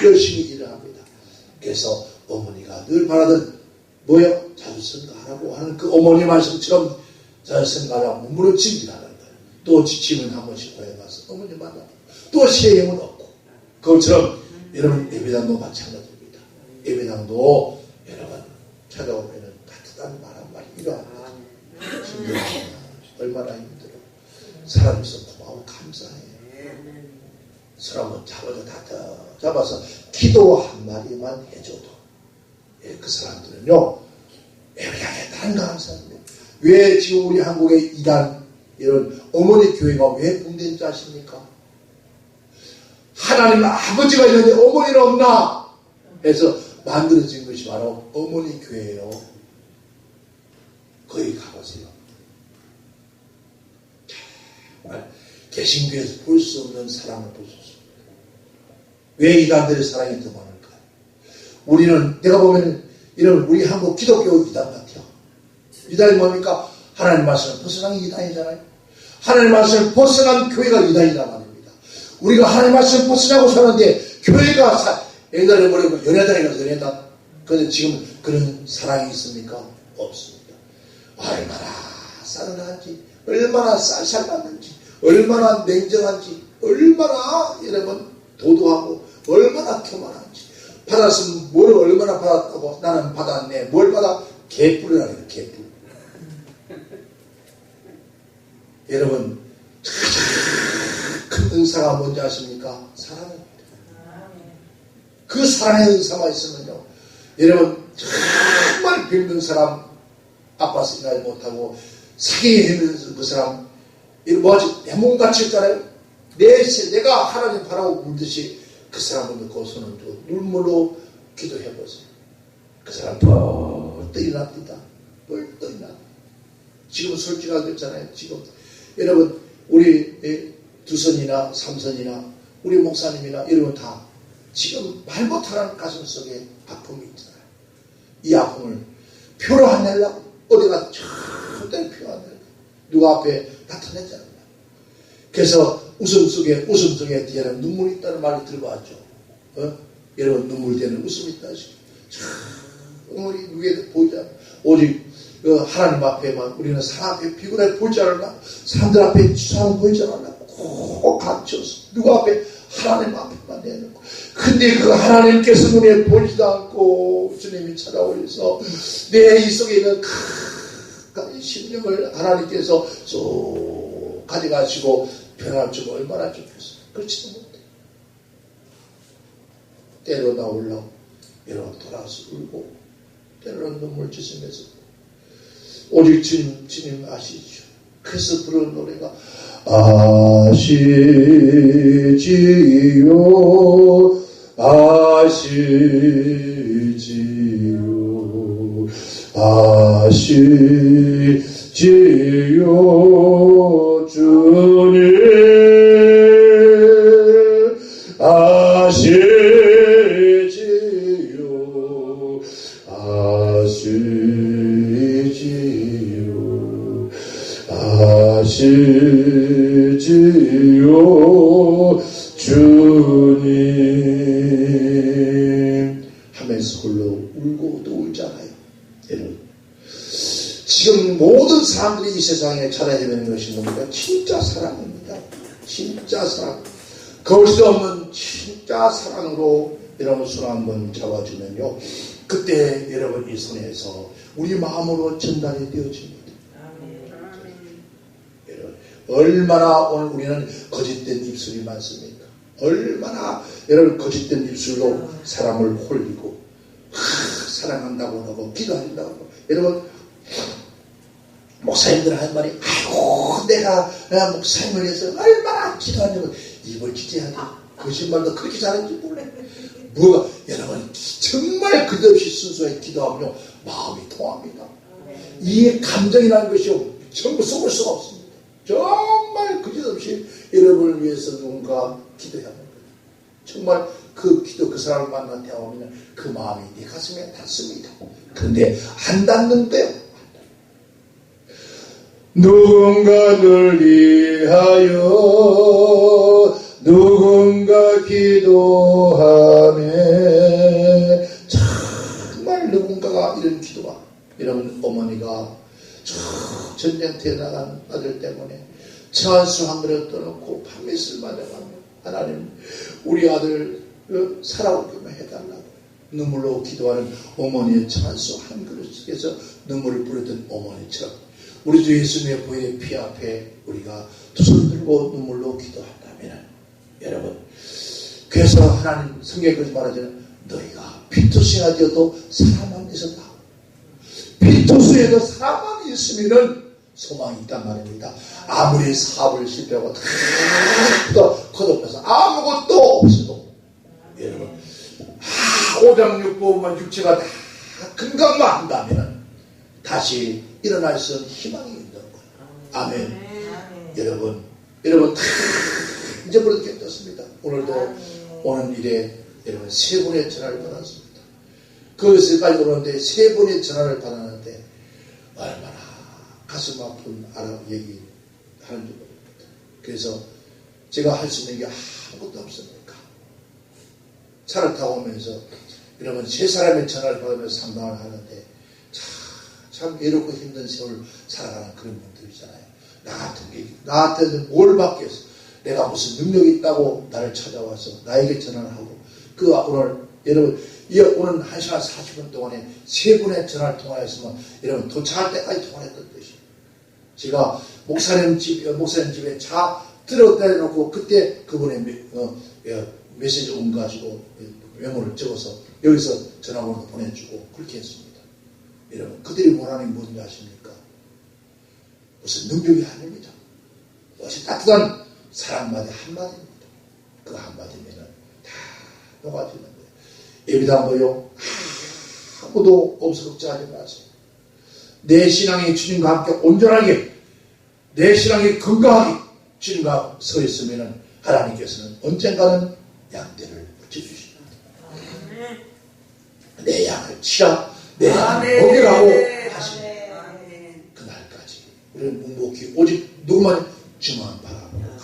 열심히 일을 합니다. 그래서 어머니가 늘 바라던 뭐요? 자주성가하라고 하는 그 어머니 말씀처럼 자주성가하라고 무너지기라는 거예요. 또 지치면 한 번씩 고향 가서 어머니 만나고 또 시행은 없고 그것처럼 여러분 예배당도 마찬가지입니다. 예배당도 여러분 찾아오면 따뜻한 말 한마디 일어납니다. 얼마나 힘들어. 사람에서 고마워 감사해. 사람은 잡아서 기도 한마디만 해줘도 그 사람들은요 예배당에 다른 사람들. 왜 지금 우리 한국의 이단 이런 어머니 교회가 왜 붕괴인 줄 아십니까? 하나님 아버지가 있는데 어머니는 없나 해서 만들어진 것이 바로 어머니 교회예요. 거기 가보세요. 정말 개신교에서 볼 수 없는 사랑을 볼 수 없습니다. 왜 이단들의 사랑이 더 많을까? 우리는 내가 보면 이런 우리 한국 기독교 이단 같아요. 이단이 뭡니까? 하나님 말씀을 벗어난 이단이잖아요. 하나님 말씀을 벗어난 교회가 이단이란 말입니다. 우리가 하나님 말씀을 벗어나고 사는데 교회가 옛날에 뭐라고 연애단이 가서 연애단. 그런데 지금 그런 사랑이 있습니까? 없습니다. 얼마나 싸늘한지, 얼마나 쌀쌀맞는지, 얼마나 냉정한지, 얼마나 여러분 도도하고, 얼마나 교만한지. 받았으면 뭘 얼마나 받았다고 나는 받았네. 뭘 받아? 개뿔이라는 개뿔. 여러분 큰 은사가 뭔지 아십니까? 사랑입니다. 그 사랑의 은사가 있으면요 여러분 정말 병든 사람 아파서 일하지 못하고 사기에 힘들어서 그 사람 이거 뭐지? 내 몸같이 있잖아요. 내가 하나님 바라고 울듯이 그 사람을 넣고 손을 두고 눈물로 기도해보세요. 그 사람 벌떡 일어납니다. 벌떡 일어납니다. 지금 솔직하게 그랬잖아요. 지금 여러분 우리 두선이나 삼선이나 우리 목사님이나 여러분 다 지금 말 못하는 가슴 속에 아픔이 있잖아요. 이 아픔을 표로 안 내려고 어디가 절대 표 안 내려고 누가 앞에 나타내잖아요. 그래서 웃음 속에 뒤에는 눈물이 있다는 말을 들어봤죠. 여러분 눈물 뒤에는 웃음이 있다 하시죠. 우리 누구에도 보이지 않아요. 오직 하나님 앞에만 우리는 사람 앞에 비굴하게 보이지 않았나? 사람들 앞에 사람 보이지 않았나? 꼭 갇혀서 누구 앞에? 하나님 앞에만 내놓고 근데 그 하나님께서 눈에 보이지도 않고 주님이 찾아오셔서 내 이 속에 있는 큰 심령을 하나님께서 쏙 가져가시고 변화를 주고 얼마나 좋겠어요. 그렇지도 못해. 때로 나오려고 여러분 돌아서 울고 때로는 눈물 찢으면서 오직 주님 아시죠. 그래서 부르는 노래가 아시지요 아시지요 아시지요 주님 아시지요 아시지요 아시지요 주님 하면서 홀로 울고 또 울잖아요. 여러분 지금 모든 사람들이 이 세상에 찾아내는 것이 뭡니까? 진짜 사랑입니다. 진짜 사랑. 거울 수 없는 진짜 사랑으로 여러분 손 한번 잡아주면요 그때 여러분 이 손에서 우리 마음으로 전달이 되어집니다. 여러분 얼마나 오늘 우리는 거짓된 입술이 많습니까? 얼마나 여러분 거짓된 입술로 사람을 홀리고 사랑한다고 하고 기도한다고 하고 여러분 목사님들 하는 말이 아이고 내가 목사님을 위해서 얼마나 기도하냐고 입을 찢어야 돼. 거짓말도 그렇게 잘하는지 몰라. 뭐가 여러분 정말 그릇없이 순수하게 기도하면요 마음이 통합니다. 이 감정이라는 것이 전부 속을 수가 없습니다. 정말 그릇없이 여러분을 위해서 누군가 기도해야 하는 거예요. 정말 그 기도, 그 사람을 만나 대화하면 그 마음이 내 가슴에 닿습니다. 그런데 안 닿는데요. 누군가를 위하여 누군가 기도하며 정말 누군가가 이런 기도가 이런 어머니가 전쟁터에 나간 아들 때문에 천수 한 그릇 떠놓고 밤낮을 맞아가며 하나님 우리 아들 살아오게만 해달라고 눈물로 기도하는 어머니의 천수 한 그릇에서 눈물을 뿌렸던 어머니처럼 우리 주 예수님의 보혈의 피 앞에 우리가 두 손 들고 눈물로 기도한다면 여러분 그래서 하나님 성경에 그렇게 말하잖아요. 너희가 피투수가 되어도 사람만 있었다. 피투수에도 사람만 있으면은 소망이 있단 말입니다. 아무리 사업을 실패하고 다 거듭해서 아무것도 없어도 여러분 오장육부만 육체가 다 건강만 한다면 다시 일어날 수 있는 희망이 있는 거예요. 아멘. 여러분 다 잊어버려도 괜찮습니다. 오늘도 오는 일에 여러분 세 분의 전화를 받았습니다. 거기서까지 오는데 세 분의 전화를 받았는데 얼마나 가슴 아픈 얘기하는 줄 모릅니다. 그래서 제가 할 수 있는 게 아무것도 없습니까? 차를 타고 오면서 여러분 세 사람의 전화를 받으면서 상담을 하는데 참 외롭고 힘든 세월 살아가는 그런 분들이잖아요. 나 같은 뭘 받겠어? 내가 무슨 능력이 있다고 나를 찾아와서 나에게 전화를 하고 오늘 여러분 오늘 1시간 40분 동안에 세 분의 전화를 통화했으면 여러분 도착할 때까지 통화했던 뜻이에요. 제가 목사님 집에 차 들어다 놓고 그때 그분의 메시지 온 가지고 메모를 적어서 여기서 전화번호 보내주고 그렇게 했습니다. 여러분 그들이 원하는 게 뭔지 아십니까? 무슨 능력이 아닙니다. 무엇이 따뜻한 사랑마디 한마디입니다. 그 한마디면 다 녹아지는 거예요. 예비당도요 아무도 없어 걱정하지 마세요. 내 신앙이 주님과 함께 온전하게 내 신앙이 건강하게 주님과 서 있으면 하나님께서는 언젠가는 양떼를 붙여주십니다. 내 양을 치라 내 양을 먹이라고 하십니다. 그날까지 우리는 묵묵히 오직 누구만 주만 바라보고 가는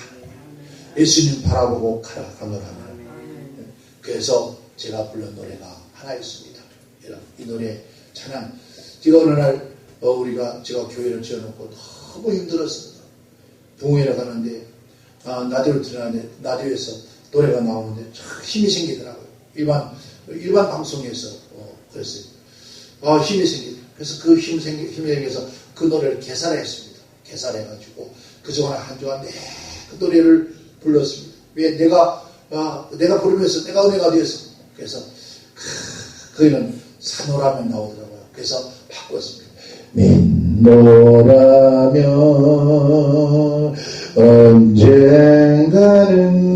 예수님 바라보고 가노라면 그래서 제가 부른 노래가 하나 있습니다. 이 노래 찬양 제가 어느 날 제가 교회를 지어놓고 너무 힘들었습니다. 부흥회를 가는데 라디오를 들었는데 라디오에서 노래가 나오는데 참 힘이 생기더라고요. 일반 방송에서 그랬어요. 힘이 생기더라고요. 그래서 그 힘이 생겨서 그 노래를 개사했습니다. 개사해가지고 그동안 한 주간 그 노래를 불렀습니다. 왜 내가 부르면서 내가 은혜가 되어서 그래서 거기는 산호라면 나오더라고요. 그래서 바꿨습니다. 믿노라면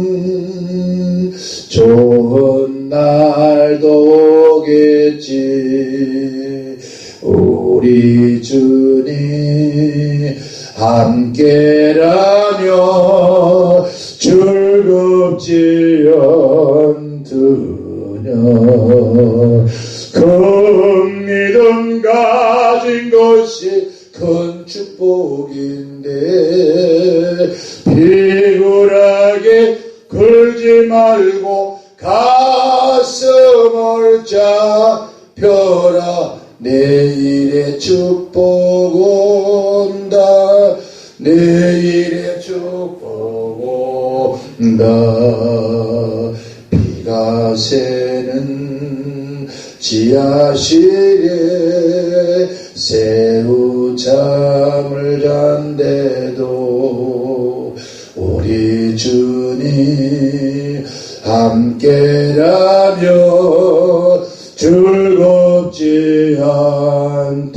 언젠가는 좋은 날도 오겠지. 우리 주님 함께라면 즐겁지 않으냐. 큰 믿음 가진 것이 큰 축복인데 비굴하게 굴지 말고 가슴을 잡혀라. 내일의 축복 온다. 내일의 축복 온다. 비가 새는 지하실에 새우잠을 잔대도 우리 주님 함께라면 즐겁지 않더냐.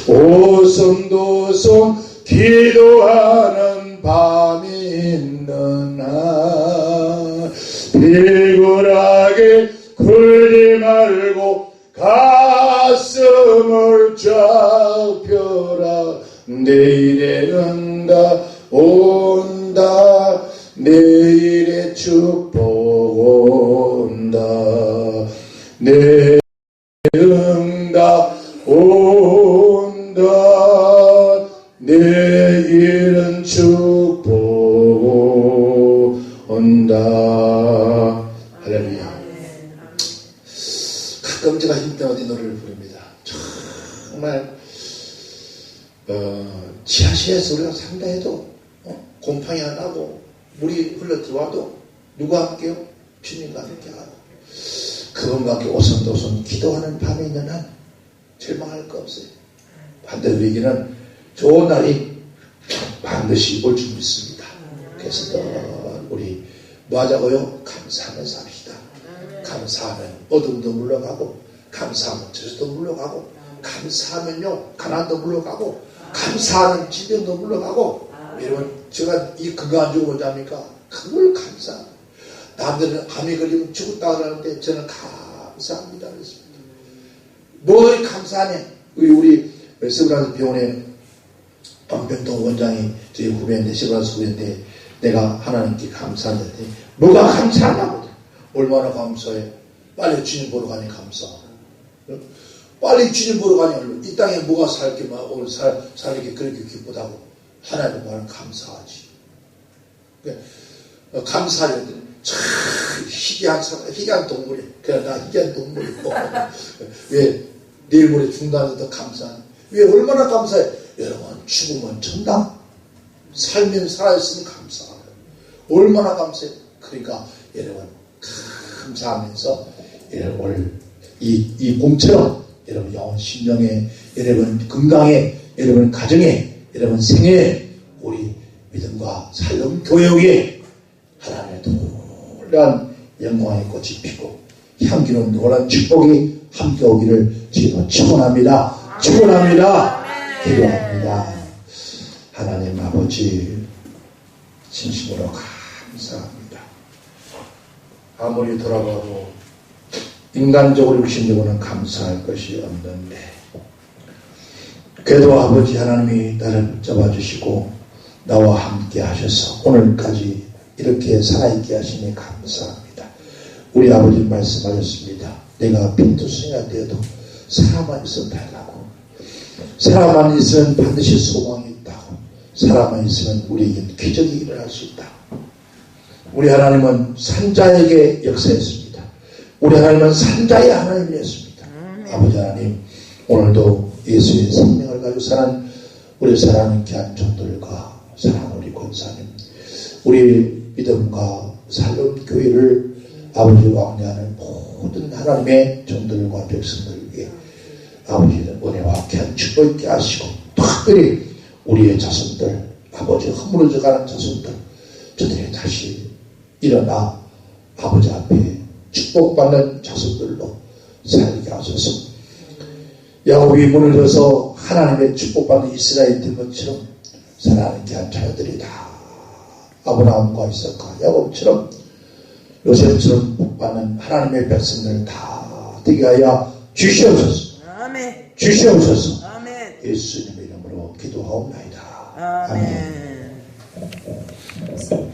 오손도손 기도하는 밤이 있느나 비굴하게 굴지 말고 가슴을 잡혀라. 내일의 응답 온다. 내일의 축복 온다. 내 응답 온다. 내일은 축복 온다. 할렐루야. 가끔 제가 힘들 때 어디 노래를 부릅니다. 정말 지하실에서 우리가 상대해도 곰팡이 안 나고 물이 흘러 들어와도 누가 함께요? 주님과 함께하고 그분과 함께 오손도손 기도하는 밤이 있는 한 절망할 거 없어요. 반대로 우리에게는 좋은 날이 반드시 올 줄 믿습니다. 그래서 우리 뭐 하자고요? 감사하면 삽시다. 감사하면 어둠도 물러가고, 감사하면 저주도 물러가고, 감사하면요 가난도 물러가고, 감사하는 질병도 물러가고. 여러분, 제가 이 건강한 죽으면 뭐합니까? 그걸 감사합니다. 남들은 암이 걸리면 죽었다 그러는데 저는 감사합니다 그랬습니다. 뭘 감사하냐? 우리 세브란스 병원에 방병동 원장이 저희 후배인데, 세브란스 후배인데, 내가 하나님께 감사하는데 뭐가 감사하냐고. 얼마나 감사해. 빨리 주님 보러 가니 감사하고, 빨리 주님 보러 가니 이 땅에 뭐가 살게 오늘 살게 그렇게 기쁘다고. 하나님 보면 감사하지. 감사하려더니 참 희귀한 동물이. 그래 나 희귀한 동물이고 왜 내일 모레 죽는다는데 감사하니. 왜 얼마나 감사해. 여러분 죽으면 천당, 살면 살아있으면 감사해요. 얼마나 감사해. 그러니까 여러분 감사하면서 여러분 이 봄처럼 여러분 영혼 심령에, 여러분 건강에, 여러분 가정에, 여러분 생애에, 우리 믿음과 살림 교육에 하나님의 놀라운 영광의 꽃이 피고 향기로운 놀라운 축복이 함께 오기를 주님으로 축원합니다. 축원합니다. 기도합니다. 하나님 아버지 진심으로 감사합니다. 아무리 돌아가도 인간적으로 육신적으로는 감사할 것이 없는데 그래도 아버지 하나님이 나를 붙잡아 주시고 나와 함께 하셔서 오늘까지 이렇게 살아있게 하시니 감사합니다. 우리 아버지 말씀하셨습니다. 내가 빈투성이가 되어도 사람만 있으면 달라고. 사람만 있으면 반드시 소망이 있다고. 사람만 있으면 우리에겐 기적이 일어날 수 있다. 우리 하나님은 산자에게 역사했습니다. 우리 하나님은 산자의 하나님이었습니다. 아버지 하나님 오늘도 예수의 생명을 가지고 사는 우리 사랑하는 귀한 종들과 사랑하는 우리 권사님, 우리 믿음과 살림 교회를 아버지 왕래하는 모든 하나님의 종들과 백성들에게 아버지는 은혜와 귀한 축복 있게 하시고, 특별히 우리의 자손들, 아버지 허물어져 가는 자손들, 저들이 다시 일어나 아버지 앞에 축복받는 자손들로 살게 하소서. 야곱이 문을 열어서 하나님의 축복받는 이스라엘 된 것처럼 사랑하는 귀한 자녀들이 다 아브라함과 이삭과 야곱처럼 요셉처럼 복받는 하나님의 백성들 다 되게 하여 주시옵소서. 아멘. 주시옵소서. 아멘. 예수님의 이름으로 기도하옵나이다. 아멘. 아멘.